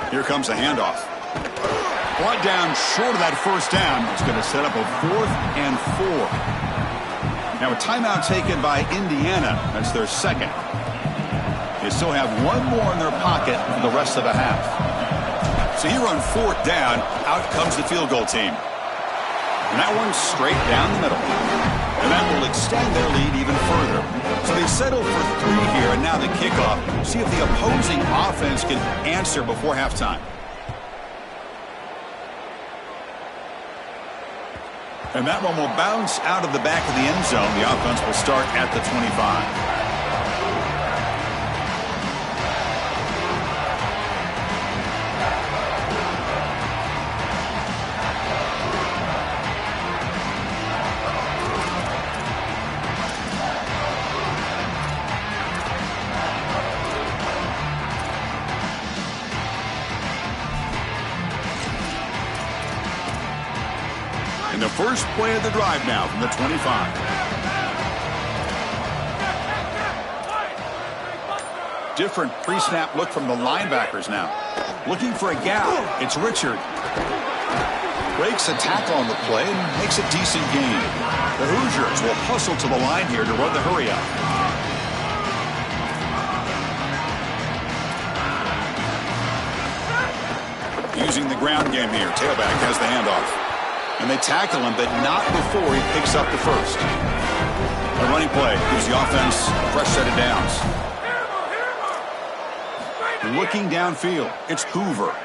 Here comes the handoff. Brought down short of that 1st down. It's going to set up a 4th and 4. Now a timeout taken by Indiana. That's their 2nd. They still have 1 more in their pocket for the rest of the half. So here on 4th down, out comes the field goal team. And that one's straight down the middle. And that will extend their lead even further. So they settle for 3 here, and now the kickoff. See if the opposing offense can answer before halftime. And that one will bounce out of the back of the end zone. The offense will start at the 25. In the first play of the drive now from the 25. Different pre-snap look from the linebackers now. Looking for a gap. It's Richard. Breaks a tackle on the play and makes a decent gain. The Hoosiers will hustle to the line here to run the hurry up. Using the ground game here. Tailback has the handoff. And they tackle him, but not before he picks up the first. A running play gives the offense a fresh set of downs. Looking downfield, it's Hoover.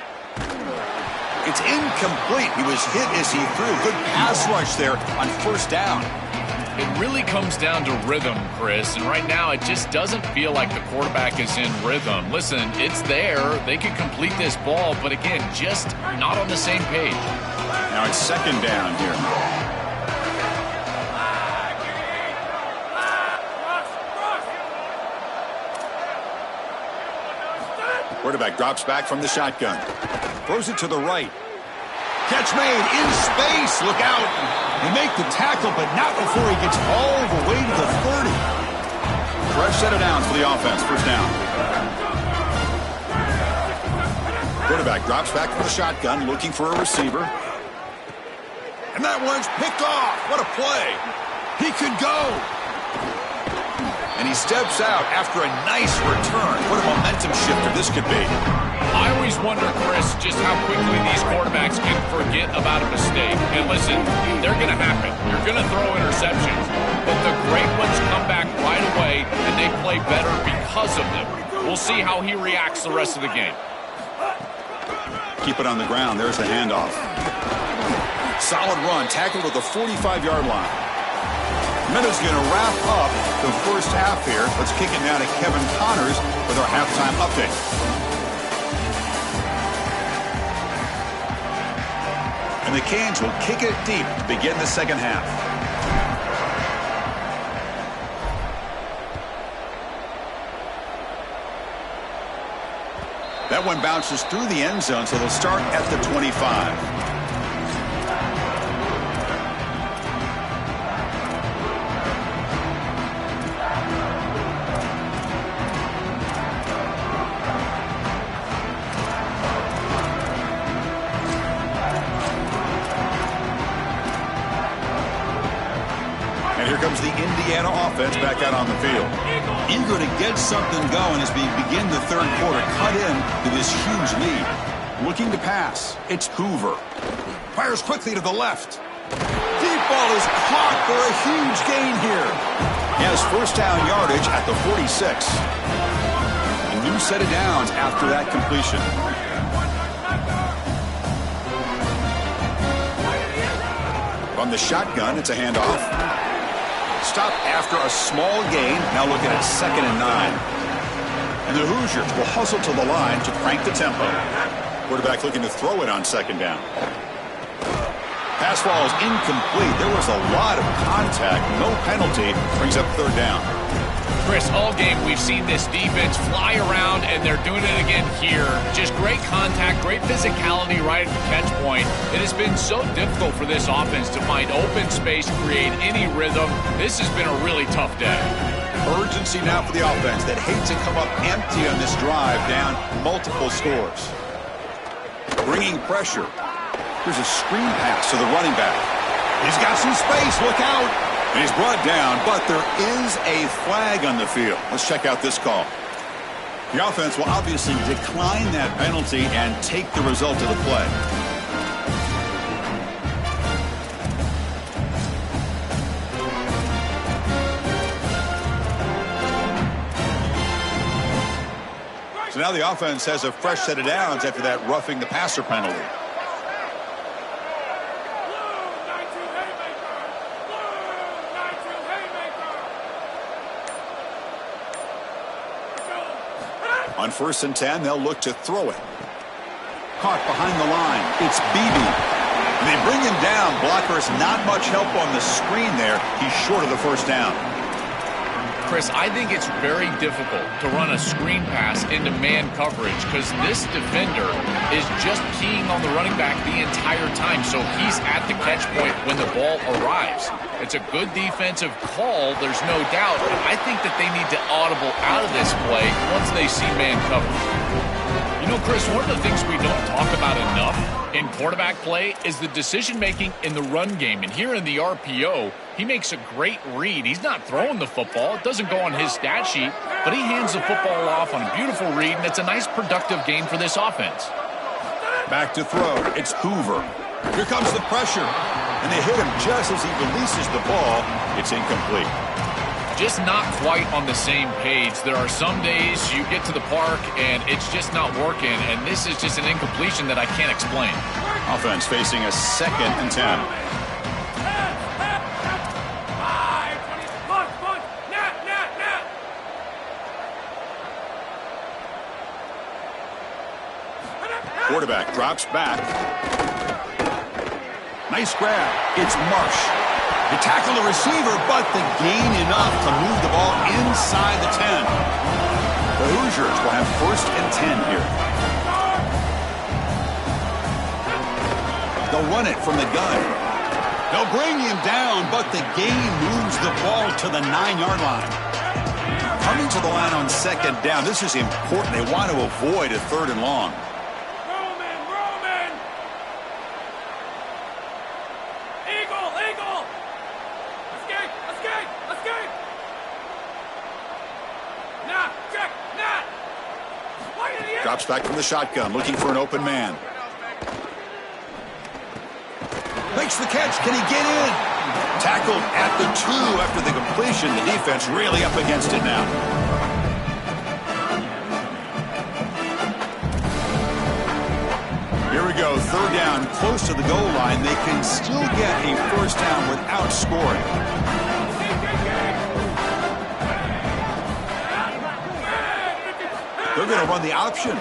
It's incomplete. He was hit as he threw. Good pass rush there on first down. It really comes down to rhythm, Chris, and right now it just doesn't feel like the quarterback is in rhythm. Listen, it's there. They could complete this ball, but again, just not on the same page. Now it's second down here. Quarterback drops back from the shotgun. Throws it to the right. Catch made in space. Look out. They make the tackle, but not before he gets all the way to the 30. Fresh set of downs for the offense. First down. Quarterback drops back from the shotgun, looking for a receiver. And that one's picked off. What a play. He could go. And he steps out after a nice return. What a momentum shifter this could be. I always wonder, Chris, just how quickly these quarterbacks can forget about a mistake. And listen, they're going to happen. You're going to throw interceptions. But the great ones come back right away, and they play better because of them. We'll see how he reacts the rest of the game. Keep it on the ground. There's the handoff. Solid run, tackled at the 45-yard line. Meadows going to wrap up the first half here. Let's kick it now to Kevin Connors with our halftime update. And the Canes will kick it deep to begin the second half. That one bounces through the end zone, so they'll start at the 25. Comes the Indiana offense back out on the field. Eager to get something going as we begin the third quarter. Cut in to this huge lead. Looking to pass. It's Hoover. Fires quickly to the left. Deep ball is caught for a huge gain here. He has first down yardage at the 46. A new set of downs after that completion. From the shotgun, it's a handoff. Stop after a small gain. Now looking at 2nd and 9. And the Hoosiers will hustle to the line to crank the tempo. Quarterback looking to throw it on second down. Pass ball is incomplete. There was a lot of contact. No penalty. Brings up third down. Chris, all game we've seen this defense fly around, and they're doing it again here. Just great contact, great physicality right at the catch point. It has been so difficult for this offense to find open space, create any rhythm. This has been a really tough day. Urgency now for the offense that hates to come up empty on this drive, down multiple scores. Bringing pressure. Here's a screen pass to the running back. He's got some space. Look out. And he's brought down, but there is a flag on the field. Let's check out this call. The offense will obviously decline that penalty and take the result of the play. So now the offense has a fresh set of downs after that roughing the passer penalty. On 1st and 10, they'll look to throw it. Caught behind the line. It's Beebe. They bring him down. Blockers not much help on the screen there. He's short of the first down. Chris, I think it's very difficult to run a screen pass into man coverage because this defender is just keying on the running back the entire time, so he's at the catch point when the ball arrives. It's a good defensive call, there's no doubt, but I think that they need to audible out of this play once they see man coverage. You know, Chris, one of the things we don't talk about enough in quarterback play is the decision-making in the run game. And here in the RPO, he makes a great read. He's not throwing the football. It doesn't go on his stat sheet, but he hands the football off on a beautiful read, and it's a nice, productive game for this offense. Back to throw. It's Hoover. Here comes the pressure. And they hit him just as he releases the ball. It's incomplete. Just not quite on the same page. There are some days you get to the park and it's just not working, and this is just an incompletion that I can't explain. Offense facing a 2nd and 10. Quarterback drops back. Nice grab. It's Marsh. They tackle the receiver, but the gain enough to move the ball inside the 10. The Hoosiers will have 1st and 10 here. They'll run it from the gun. They'll bring him down, but the gain moves the ball to the 9-yard line. Coming to the line on 2nd down, this is important. They want to avoid a 3rd and long. Drops back from the shotgun, looking for an open man. Makes the catch. Can he get in? Tackled at the 2 after the completion. The defense really up against it now. Here we go. 3rd down, close to the goal line. They can still get a 1st down without scoring. They're going to run the option.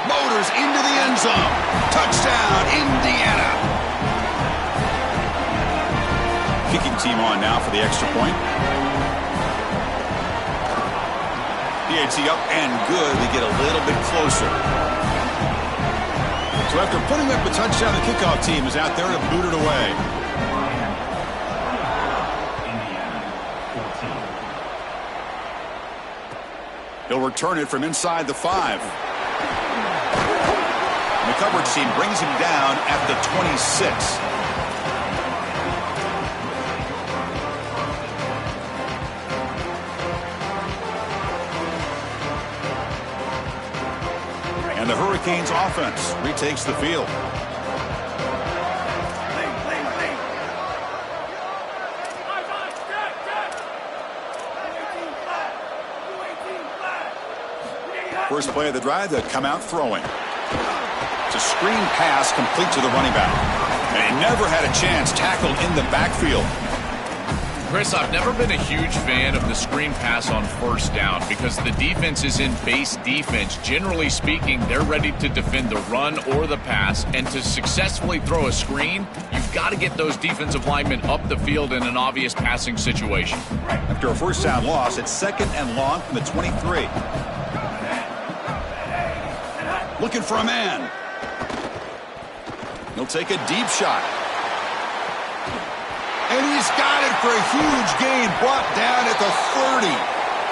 Motors into the end zone. Touchdown, Indiana. Kicking team on now for the extra point. PAT up and good. We get a little bit closer. So after putting up a touchdown, the kickoff team is out there to boot it away. He'll return it from inside the 5. And the coverage team brings him down at the 26. And the Hurricanes offense retakes the field. First play of the drive, they'll come out throwing. It's a screen pass complete to the running back. And he never had a chance, tackled in the backfield. Chris, I've never been a huge fan of the screen pass on 1st down because the defense is in base defense. Generally speaking, they're ready to defend the run or the pass, and to successfully throw a screen, you've got to get those defensive linemen up the field in an obvious passing situation. After a 1st down loss, it's 2nd and long from the 23. Looking for a man. He'll take a deep shot. And he's got it for a huge gain, brought down at the 30.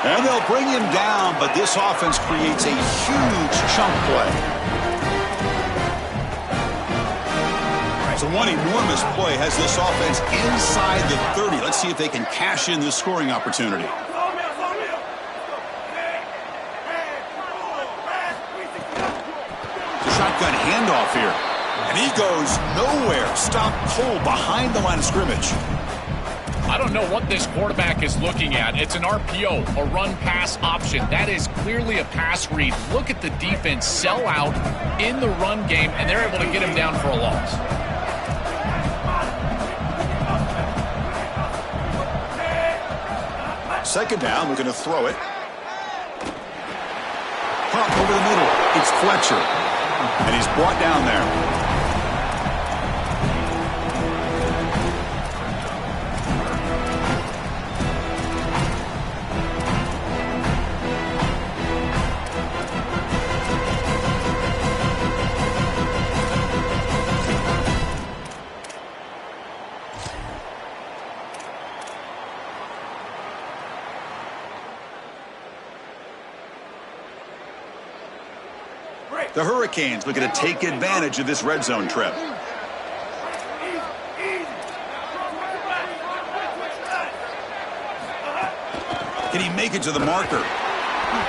And they'll bring him down, but this offense creates a huge chunk play. So one enormous play has this offense inside the 30. Let's see if they can cash in this scoring opportunity. Shotgun handoff here. And he goes nowhere. Stopped cold behind the line of scrimmage. I don't know what this quarterback is looking at. It's an RPO, a run-pass option. That is clearly a pass read. Look at the defense sell out in the run game, and they're able to get him down for a loss. Second down, we're going to throw it. It's Fletcher. And he's brought down there. The Hurricanes looking to take advantage of this red zone trip. Can he make it to the marker?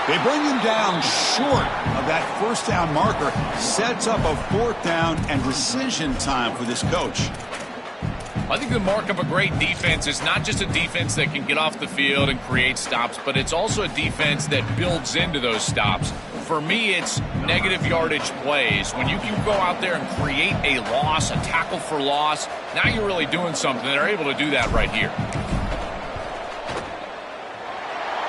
They bring him down short of that first down marker. Sets up a fourth down and decision time for this coach. I think the mark of a great defense is not just a defense that can get off the field and create stops, but it's also a defense that builds into those stops. For me, it's negative yardage plays. When you can go out there and create a loss, a tackle for loss, now you're really doing something. They're able to do that right here.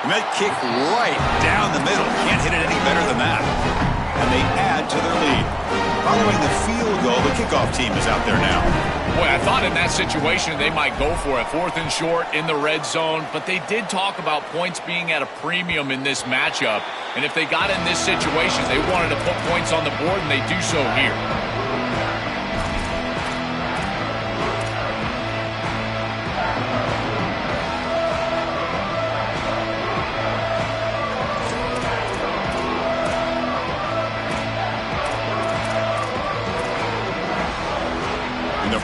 And that kick right down the middle. Can't hit it any better than that. And they add to their lead. Following the field goal, the kickoff team is out there now. Boy, I thought in that situation they might go for it. 4th and short in the red zone. But they did talk about points being at a premium in this matchup. And if they got in this situation, they wanted to put points on the board, and they do so here.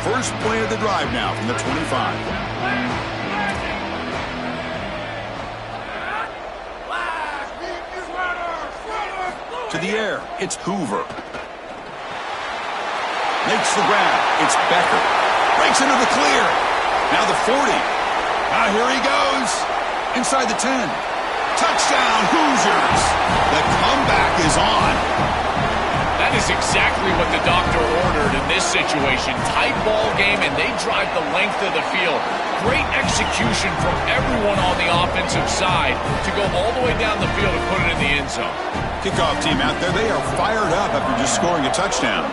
First play of the drive now from the 25. To the air, it's Hoover. Makes the grab, it's Becker. Breaks into the clear. Now the 40. Now here he goes. Inside the 10. Touchdown, Hoosiers. The comeback is on. That is exactly what the doctor ordered in this situation. Tight ball game, and they drive the length of the field. Great execution from everyone on the offensive side to go all the way down the field and put it in the end zone. Kickoff team out there, they are fired up after just scoring a touchdown.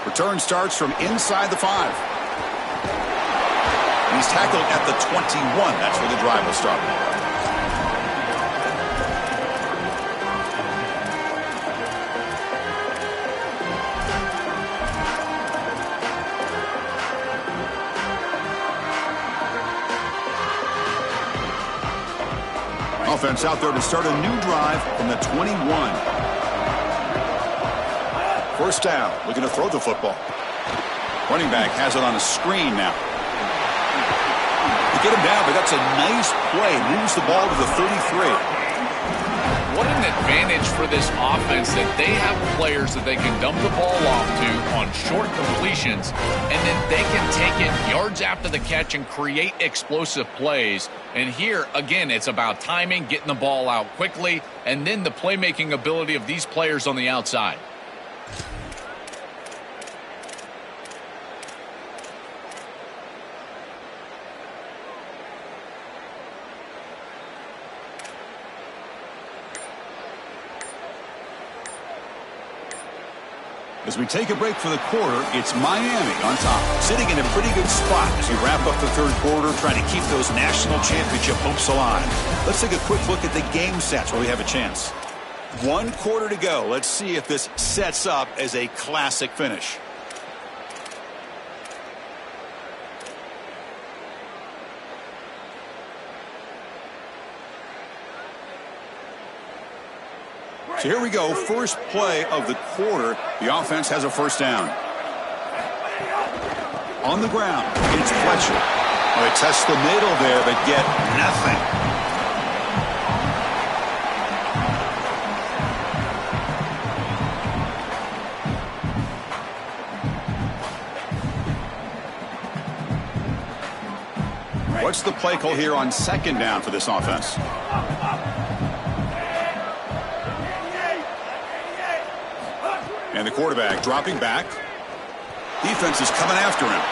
Return starts from inside the 5. And he's tackled at the 21. That's where the drive will start. Offense out there to start a new drive from the 21. First down, looking to throw the football. Running back has it on a screen now. They get him down, but that's a nice play. Moves the ball to the 33. What an advantage for this offense that they have players that they can dump the ball off to on short completions, and then they can take it yards after the catch and create explosive plays. And here, again, it's about timing, getting the ball out quickly, and then the playmaking ability of these players on the outside. As we take a break for the quarter, it's Miami on top, sitting in a pretty good spot as we wrap up the third quarter, trying to keep those national championship hopes alive. Let's take a quick look at the game stats while we have a chance. 1 quarter to go. Let's see if this sets up as a classic finish. So here we go, first play of the quarter. The offense has a first down. On the ground, it's Fletcher. Well, they test the middle there, but get nothing. What's the play call here on second down for this offense? And the quarterback dropping back. Defense is coming after him.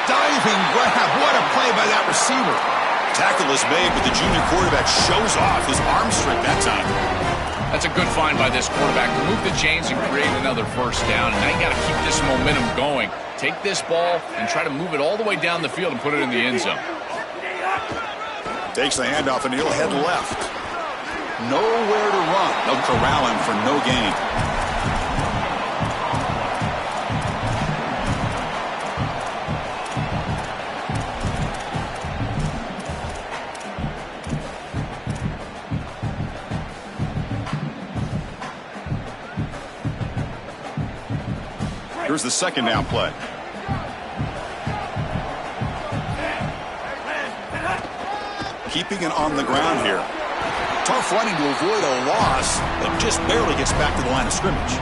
Diving grab. What a play by that receiver. Tackle is made, but the junior quarterback shows off his arm strength that time. That's a good find by this quarterback. Remove the chains and create another first down. And now you got to keep this momentum going. Take this ball and try to move it all the way down the field and put it in the end zone. Takes the handoff and he'll head left. Nowhere to run. They'll corral him for no gain. Here's the second down play. Keeping it on the ground here. Tough running to avoid a loss, but just barely gets back to the line of scrimmage.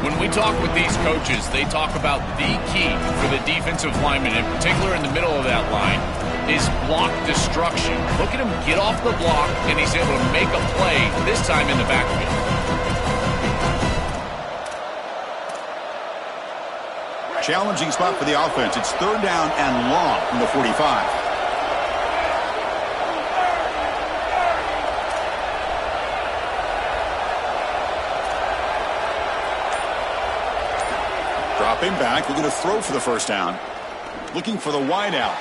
When we talk with these coaches, they talk about the key for the defensive lineman, in particular in the middle of that line, is block destruction. Look at him get off the block, and he's able to make a play, this time in the backfield. Challenging spot for the offense. It's third down and long from the 45. Dropping back, looking to throw for the first down. Looking for the wide out.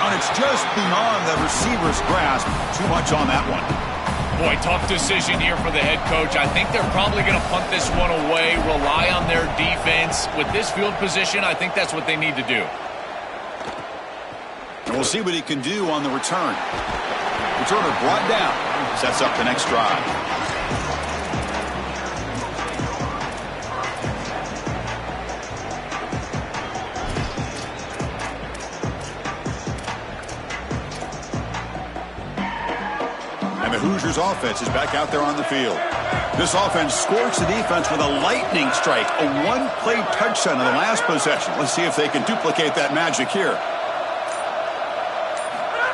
And it's just beyond the receiver's grasp. Too much on that one. Boy, tough decision here for the head coach. I think they're probably going to punt this one away, rely on their defense. With this field position, I think that's what they need to do. And we'll see what he can do on the return. Returner brought down. Sets up the next drive. The Hoosiers offense is back out there on the field. This offense scorched the defense with a lightning strike, a one-play touchdown in the last possession. Let's see if they can duplicate that magic here.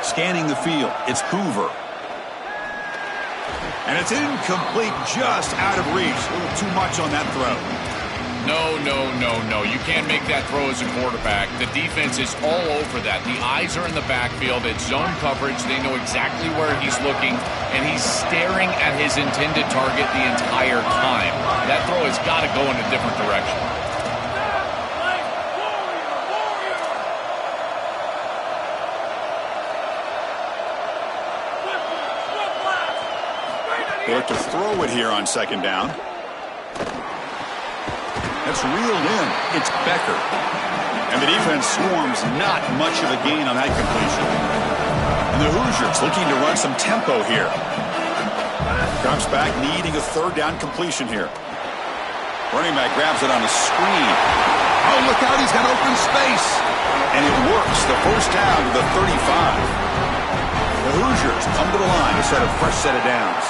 Scanning the field, it's Hoover. And it's incomplete, just out of reach. A little too much on that throw. No. You can't make that throw as a quarterback. The defense is all over that. The eyes are in the backfield. It's zone coverage. They know exactly where he's looking, and he's staring at his intended target the entire time. That throw has got to go in a different direction. They look to throw it here on second down. That's reeled in. It's Becker. And the defense swarms, not much of a gain on that completion. And the Hoosiers looking to run some tempo here. Drops back, needing a third down completion here. Running back grabs it on a screen. Oh, look out, he's got open space. And it works. The first down to the 35. The Hoosiers come to the line to set a fresh set of downs.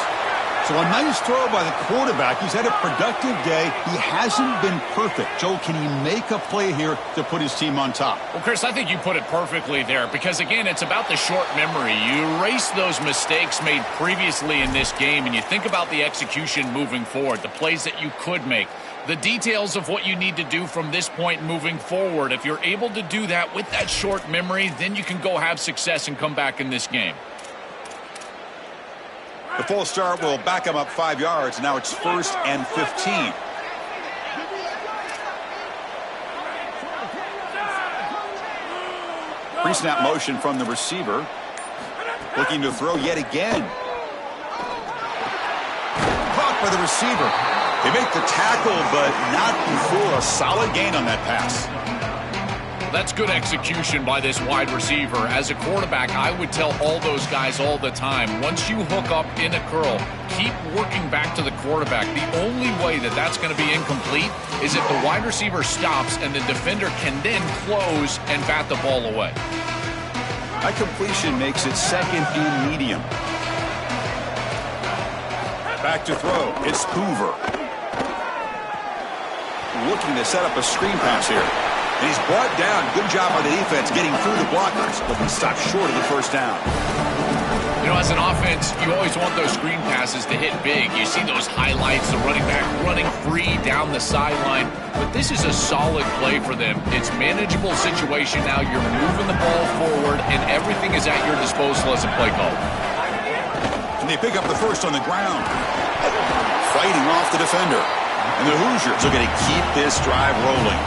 So a nice throw by the quarterback. He's had a productive day. He hasn't been perfect. Joe, can he make a play here to put his team on top? Well, Chris, I think you put it perfectly there because, again, it's about the short memory. You erase those mistakes made previously in this game, and you think about the execution moving forward, the plays that you could make, the details of what you need to do from this point moving forward. If you're able to do that with that short memory, then you can go have success and come back in this game. The false start will back him up 5 yards. Now it's 1st and 15. Pre-snap motion from the receiver. Looking to throw yet again. Caught by the receiver. They make the tackle, but not before a solid gain on that pass. That's good execution by this wide receiver. As a quarterback, I would tell all those guys all the time, once you hook up in a curl, keep working back to the quarterback. The only way that that's going to be incomplete is if the wide receiver stops and the defender can then close and bat the ball away. That completion makes it 2nd and medium. Back to throw. It's Hoover. Looking to set up a screen pass here. And he's brought down. Good job by the defense getting through the blockers, but he stopped short of the first down. You know, as an offense, you always want those screen passes to hit big. You see those highlights, the running back running free down the sideline. But this is a solid play for them. It's manageable situation now. You're moving the ball forward, and everything is at your disposal as a play call. And they pick up the first on the ground. Fighting off the defender. And the Hoosiers are going to keep this drive rolling.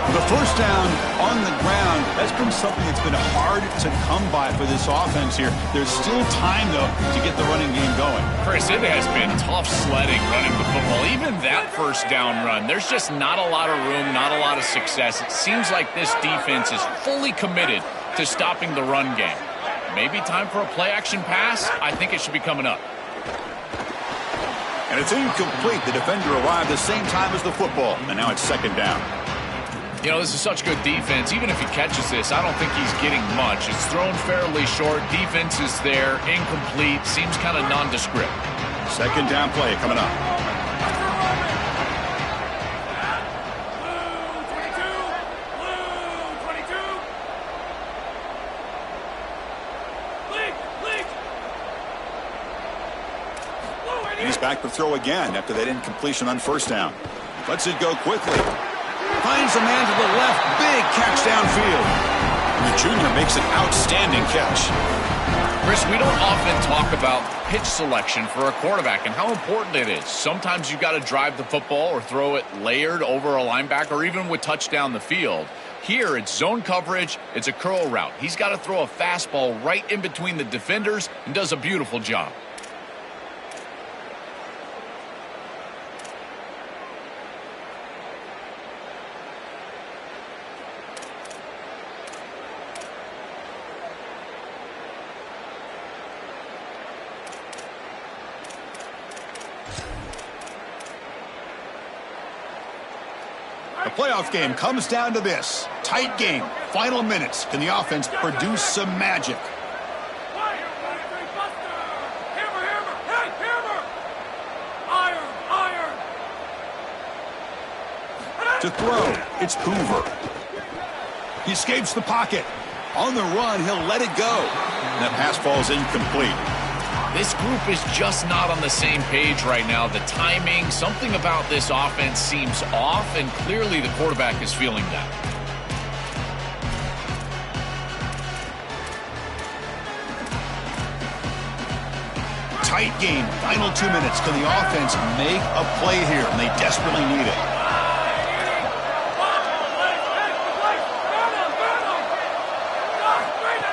The first down on the ground, that's been something that's been hard to come by for this offense here. There's still time, though, to get the running game going. Chris, it has been tough sledding running the football. Even that first down run, there's just not a lot of room, not a lot of success. It seems like this defense is fully committed to stopping the run game. Maybe time for a play-action pass? I think it should be coming up. And it's incomplete. The defender arrived the same time as the football, and now it's second down. You know, this is such good defense. Even if he catches this, I don't think he's getting much. It's thrown fairly short. Defense is there. Incomplete. Seems kind of nondescript. Second down play coming up. And he's back to throw again after that incompletion on first down. Lets it go quickly. Finds a man to the left. Big catch downfield. And the junior makes an outstanding catch. Chris, we don't often talk about pitch selection for a quarterback and how important it is. Sometimes you've got to drive the football or throw it layered over a linebacker or even with touch down the field. Here, it's zone coverage. It's a curl route. He's got to throw a fastball right in between the defenders and does a beautiful job. The playoff game comes down to this. Tight game. Final minutes. Can the offense produce some magic? To throw, it's Hoover. He escapes the pocket. On the run, he'll let it go. And that pass falls incomplete. This group is just not on the same page right now. The timing, something about this offense seems off, and clearly the quarterback is feeling that. Tight game. Final 2 minutes. Can the offense make a play here? And they desperately need it.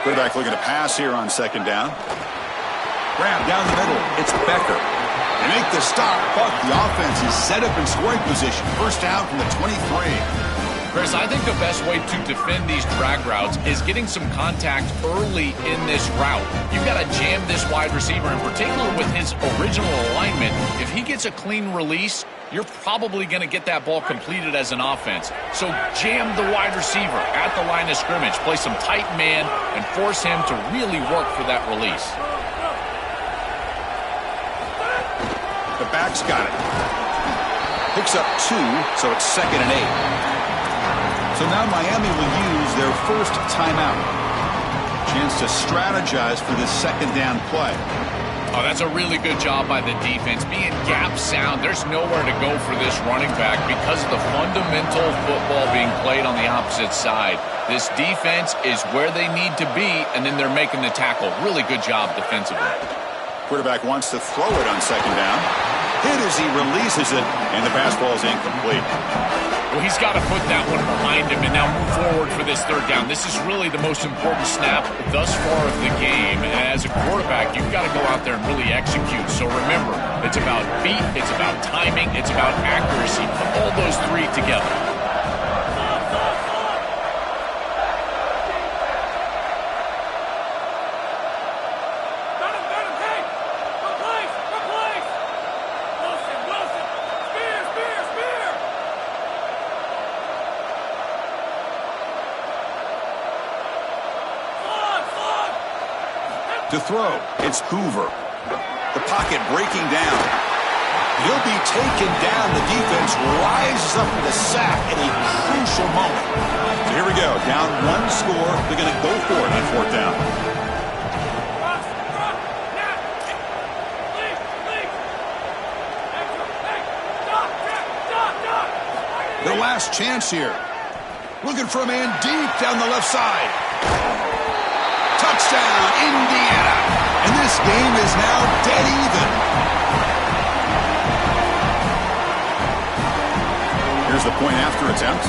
Quarterback looking to pass here on second down. Grab down the middle. It's Becker. They make the stop, but the offense is set up in scoring position. First down from the 23. Chris, I think the best way to defend these drag routes is getting some contact early in this route. You've got to jam this wide receiver, in particular with his original alignment. If he gets a clean release, you're probably going to get that ball completed as an offense. So jam the wide receiver at the line of scrimmage. Play some tight man and force him to really work for that release. The back's got it. Picks up 2, so it's 2nd and 8. So now Miami will use their first timeout. Chance to strategize for this second down play. Oh, that's a really good job by the defense. Being gap sound, there's nowhere to go for this running back because of the fundamental football being played on the opposite side. This defense is where they need to be, and then they're making the tackle. Really good job defensively. Quarterback wants to throw it on second down. Hit as he releases it, and the pass ball is incomplete. Well, he's got to put that one behind him and now move forward for this third down. This is really the most important snap thus far of the game. And as a quarterback, you've got to go out there and really execute. So remember, it's about feet, it's about timing, it's about accuracy. Put all those three together. To throw, it's Hoover. The pocket breaking down. He'll be taken down. The defense rises up with a sack at a crucial moment. So here we go. Down one score. They're going to go for it on fourth down. Their last chance here. Looking for a man deep down the left side. Touchdown, Indiana. And this game is now dead even. Here's the point after attempt.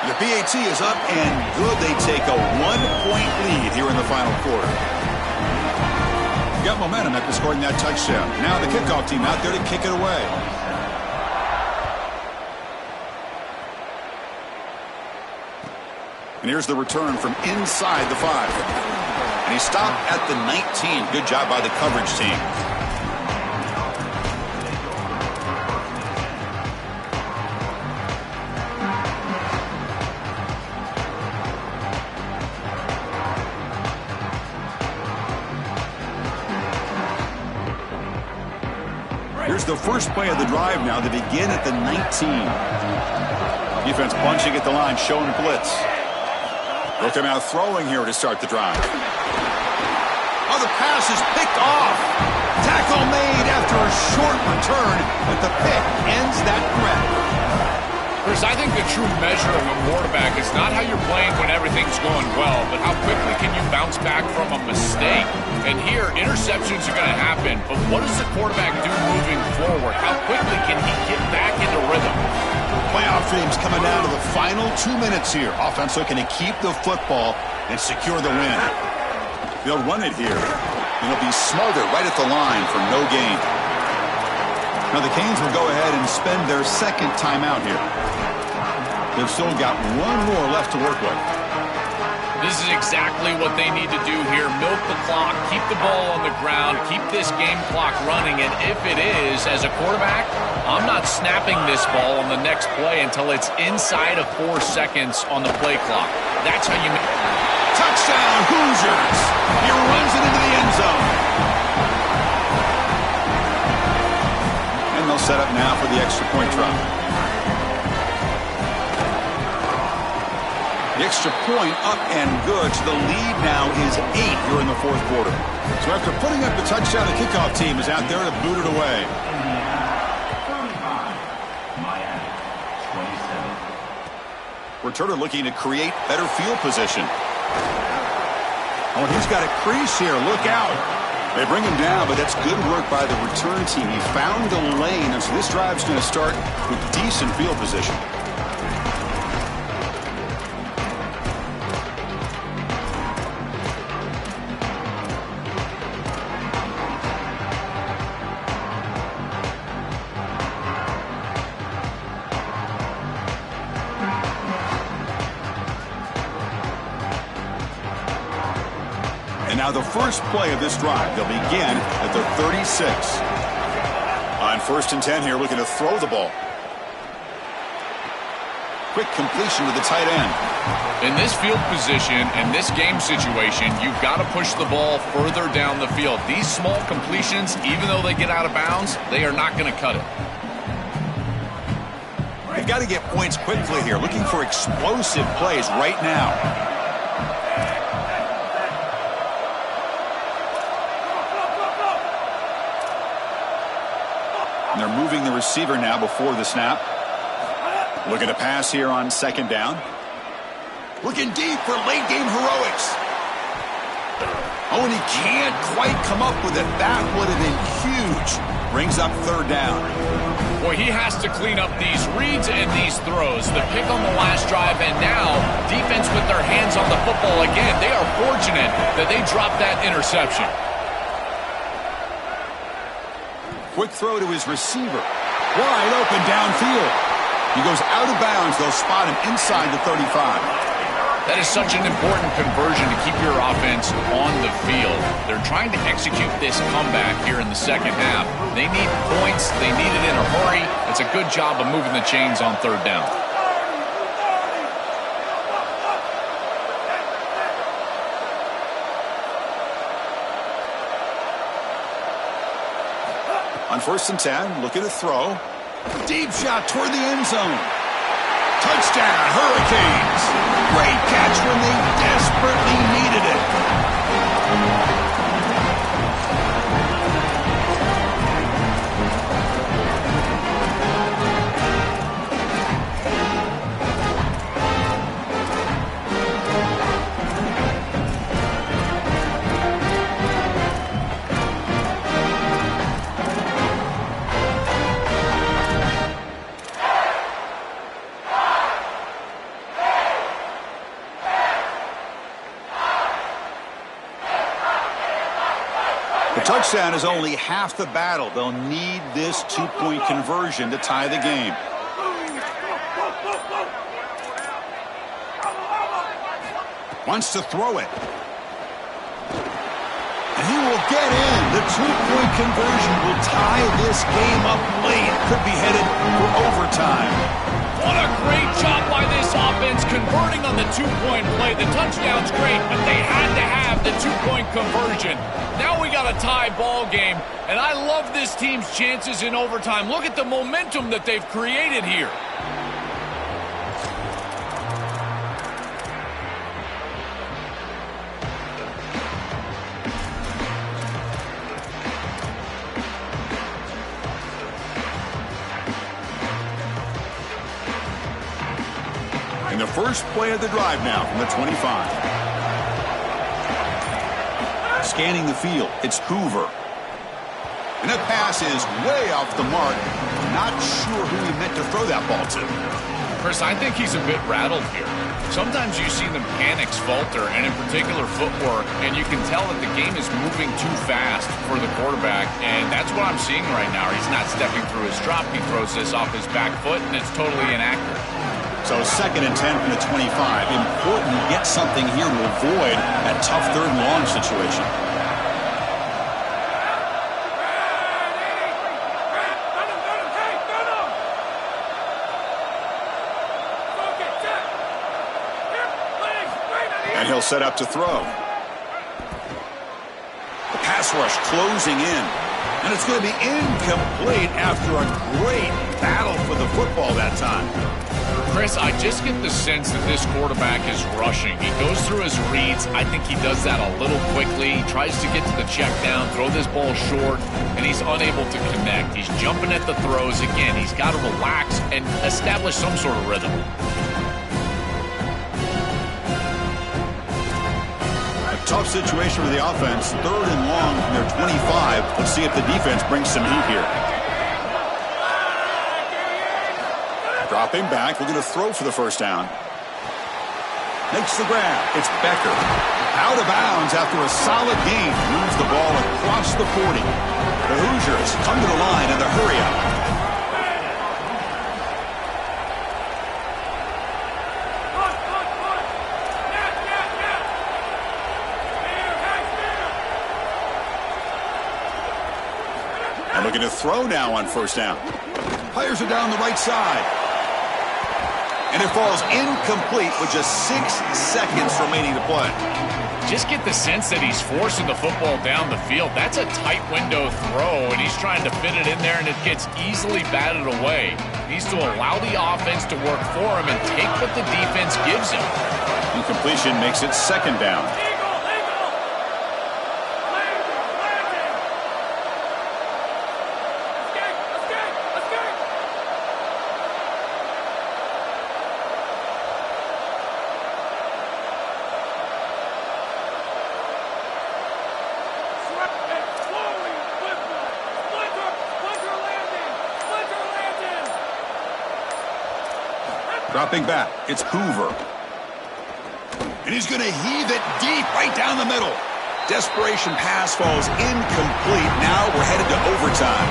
The PAT is up and good. They take a 1-point lead here in the final quarter. Got momentum after scoring that touchdown. Now the kickoff team out there to kick it away. And here's the return from inside the 5. And he stopped at the 19. Good job by the coverage team. Here's the first play of the drive now. They begin at the 19. Defense bunching at the line, showing blitz. They'll come out throwing here to start the drive. Oh, the pass is picked off. Tackle made after a short return, but the pick ends that threat. Chris, I think the true measure of a quarterback is not how you're playing when everything's going well, but how quickly can you bounce back from a mistake. And here, interceptions are going to happen, but what does the quarterback do moving forward? How quickly can he get back into rhythm? Playoff teams coming down to the final 2 minutes here. Offense looking to keep the football and secure the win. They'll run it here. And it'll be smothered right at the line for no gain. Now the Canes will go ahead and spend their second timeout here. They've still got one more left to work with. This is exactly what they need to do here. Milk the clock, keep the ball on the ground, keep this game clock running, and if it is, as a quarterback, I'm not snapping this ball on the next play until it's inside of 4 seconds on the play clock. That's how you make it. Touchdown, Hoosiers! He runs it into the end zone. And they'll set up now for the extra point try. The extra point up and good. So the lead now is 8 here in the fourth quarter. So after putting up the touchdown, the kickoff team is out there to boot it away. Returner looking to create better field position. Oh, and he's got a crease here. Look out. They bring him down, but that's good work by the return team. He found the lane, and so this drive's going to start with decent field position. And now the first play of this drive, they'll begin at the 36. On 1st and 10 here, looking to throw the ball. Quick completion to the tight end. In this field position, in this game situation, you've got to push the ball further down the field. These small completions, even though they get out of bounds, they are not going to cut it. They've got to get points quickly here, looking for explosive plays right now. And they're moving the receiver now before the snap. Looking to pass here on 2nd down. Looking deep for late game heroics. Oh, and he can't quite come up with it. That would have been huge. Brings up 3rd down. Boy, he has to clean up these reads and these throws. The pick on the last drive, and now defense with their hands on the football again. They are fortunate that they dropped that interception. Quick throw to his receiver. Wide open downfield. He goes out of bounds. They'll spot him inside the 35. That is such an important conversion to keep your offense on the field. They're trying to execute this comeback here in the second half. They need points. They need it in a hurry. It's a good job of moving the chains on 3rd down. On 1st and 10, looking to throw. Deep shot toward the end zone. Touchdown, Hurricanes. Great catch when they desperately needed it. Touchdown is only half the battle. They'll need this two-point conversion to tie the game. Wants to throw it. And he will get in. The two-point conversion will tie this game up late. Could be headed for overtime. What a great job by this offense converting on the two-point play. The touchdown's great, but they had to have the two-point conversion. Now we got a tie ball game, and I love this team's chances in overtime. Look at the momentum that they've created here. In the first play of the drive now from the 25. Scanning the field, it's Hoover. And that pass is way off the mark. Not sure who he meant to throw that ball to. Chris, I think he's a bit rattled here. Sometimes you see them panics falter, and in particular footwork, and you can tell that the game is moving too fast for the quarterback, and that's what I'm seeing right now. He's not stepping through his drop. He throws this off his back foot, and it's totally inaccurate. So 2nd and 10 from the 25. Important to get something here to avoid that tough 3rd and long situation. And he'll set up to throw. The pass rush closing in. And it's going to be incomplete after a great battle for the football that time. Chris, I just get the sense that this quarterback is rushing. He goes through his reads. I think he does that a little quickly. He tries to get to the check down, throw this ball short, and he's unable to connect. He's jumping at the throws. Again, he's got to relax and establish some sort of rhythm. A tough situation for the offense. 3rd and long from their 25. Let's see if the defense brings some heat here. Dropping back, looking to throw for the first down. Makes the grab. It's Becker. Out of bounds after a solid gain. Moves the ball across the 40. The Hoosiers come to the line in the hurry-up. And looking to throw now on 1st down. Fires it down the right side. And it falls incomplete with just 6 seconds remaining to play. Just get the sense that he's forcing the football down the field. That's a tight window throw, and he's trying to fit it in there, and it gets easily batted away. He needs to allow the offense to work for him and take what the defense gives him. Incompletion makes it 2nd down. Dropping back, it's Hoover. And he's going to heave it deep right down the middle. Desperation pass falls incomplete. Now we're headed to overtime.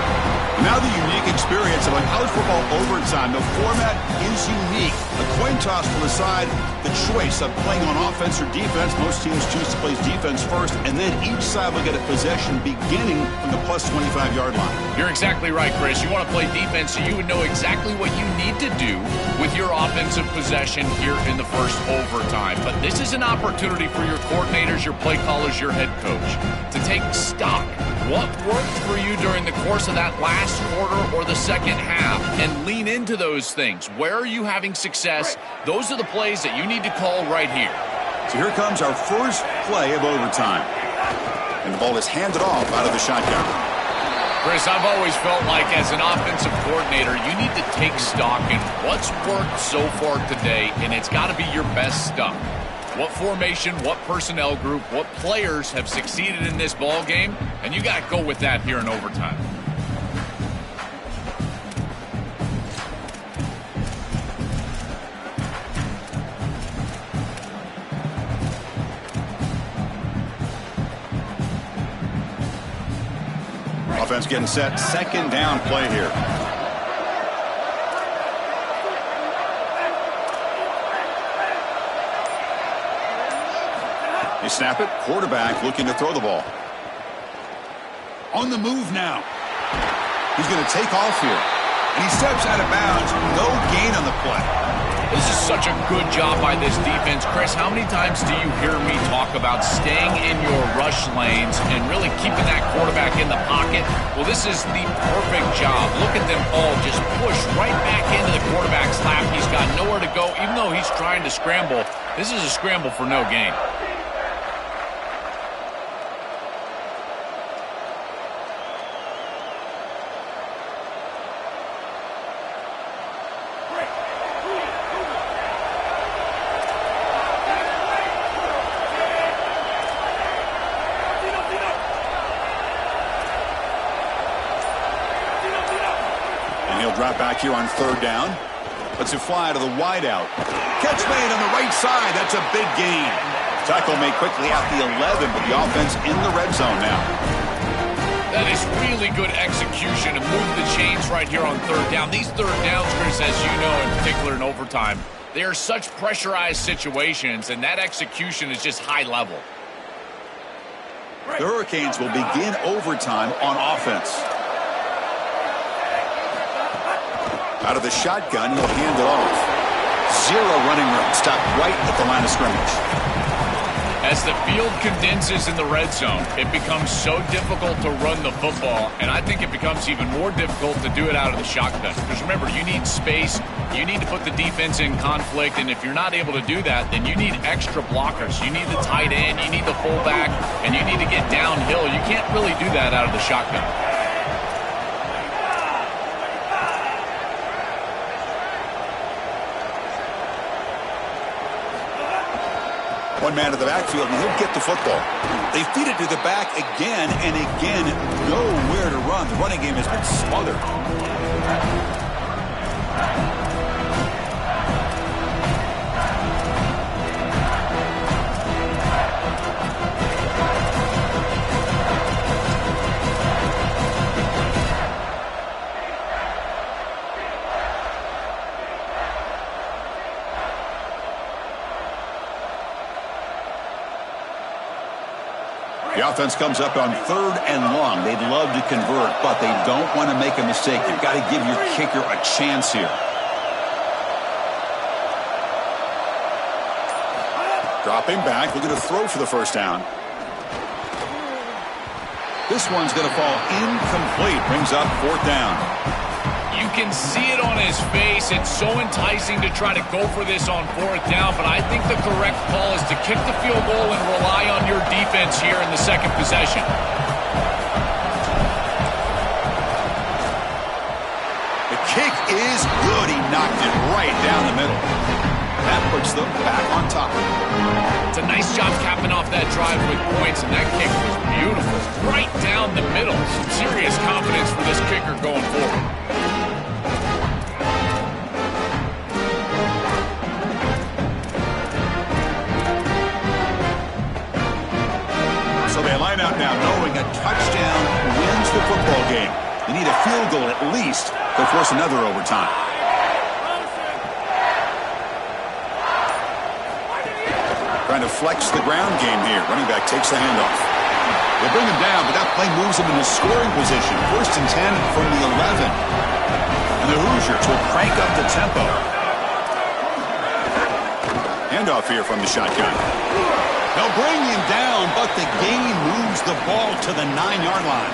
Now the unique experience of a college football overtime. The format is unique. A coin toss will decide the choice of playing on offense or defense. Most teams choose to play defense first, and then each side will get a possession beginning from the plus 25-yard line. You're exactly right, Chris. You want to play defense so you would know exactly what you need to do with your offensive possession here in the first overtime. But this is an opportunity for your coordinators, your play callers, your head coach to take stock What worked for you during the course of that last quarter or the second half? And lean into those things. Where are you having success? Those are the plays that you need to call right here. So here comes our first play of overtime. And the ball is handed off out of the shotgun. Chris, I've always felt like as an offensive coordinator, you need to take stock in what's worked so far today, and it's got to be your best stuff. What formation, what personnel group, what players have succeeded in this ball game, and you got to go with that here in overtime. Offense getting set. Second down play here. They snap it. Quarterback looking to throw the ball. On the move now. He's going to take off here. And he steps out of bounds. No gain on the play. This is such a good job by this defense. Chris, how many times do you hear me talk about staying in your rush lanes and really keeping that quarterback in the pocket? Well, this is the perfect job. Look at them all just push right back into the quarterback's lap. He's got nowhere to go. Even though he's trying to scramble, this is a scramble for no gain. Drop back here on third down. Let's it fly to the wideout. Catch made on the right side. That's a big gain. Tackle made quickly at the 11, but the offense in the red zone now. That is really good execution to move the chains right here on third down. These third downs, Chris, as you know, in particular in overtime, they are such pressurized situations, and that execution is just high level. The Hurricanes will begin overtime on offense. Out of the shotgun, he'll hand it off. Zero running room. Stopped right at the line of scrimmage. As the field condenses in the red zone, it becomes so difficult to run the football, and I think it becomes even more difficult to do it out of the shotgun. Because remember, you need space, you need to put the defense in conflict, and if you're not able to do that, then you need extra blockers. You need the tight end, you need the fullback, and you need to get downhill. You can't really do that out of the shotgun. One man to the backfield, and he'll get the football. They feed it to the back again and again. Nowhere to run. The running game has been smothered. The offense comes up on third and long. They'd love to convert, but they don't want to make a mistake. You've got to give your kicker a chance here. Dropping back, looking to throw for the first down. This one's going to fall incomplete. Brings up fourth down. You can see it on his face. It's so enticing to try to go for this on fourth down, but I think the correct call is to kick the field goal and rely on your defense here in the second possession. The kick is good. He knocked it right down the middle. That puts them back on top. It's a nice job capping off that drive with points, and that kick was beautiful. Right down the middle. Some serious confidence for this kicker going forward. So they line out now knowing a touchdown wins the football game. They need a field goal at least to force another overtime. Trying to flex the ground game here. Running back takes the handoff. They bring him down, but that play moves him into scoring position. First and 10 from the 11. And the Hoosiers will crank up the tempo. Handoff here from the shotgun. They'll bring him down, but the gain moves the ball to the 9-yard line.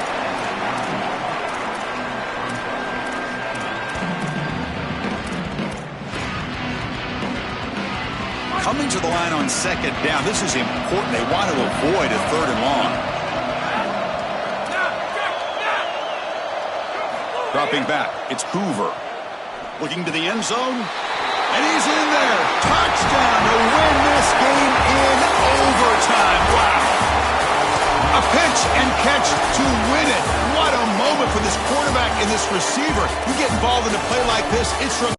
Coming to the line on second down. This is important. They want to avoid a 3rd and long. Dropping back. It's Hoover. Looking to the end zone. And he's in there. Touchdown to win this game in overtime. Wow. A pitch and catch to win it. What a moment for this quarterback and this receiver. You get involved in a play like this, it's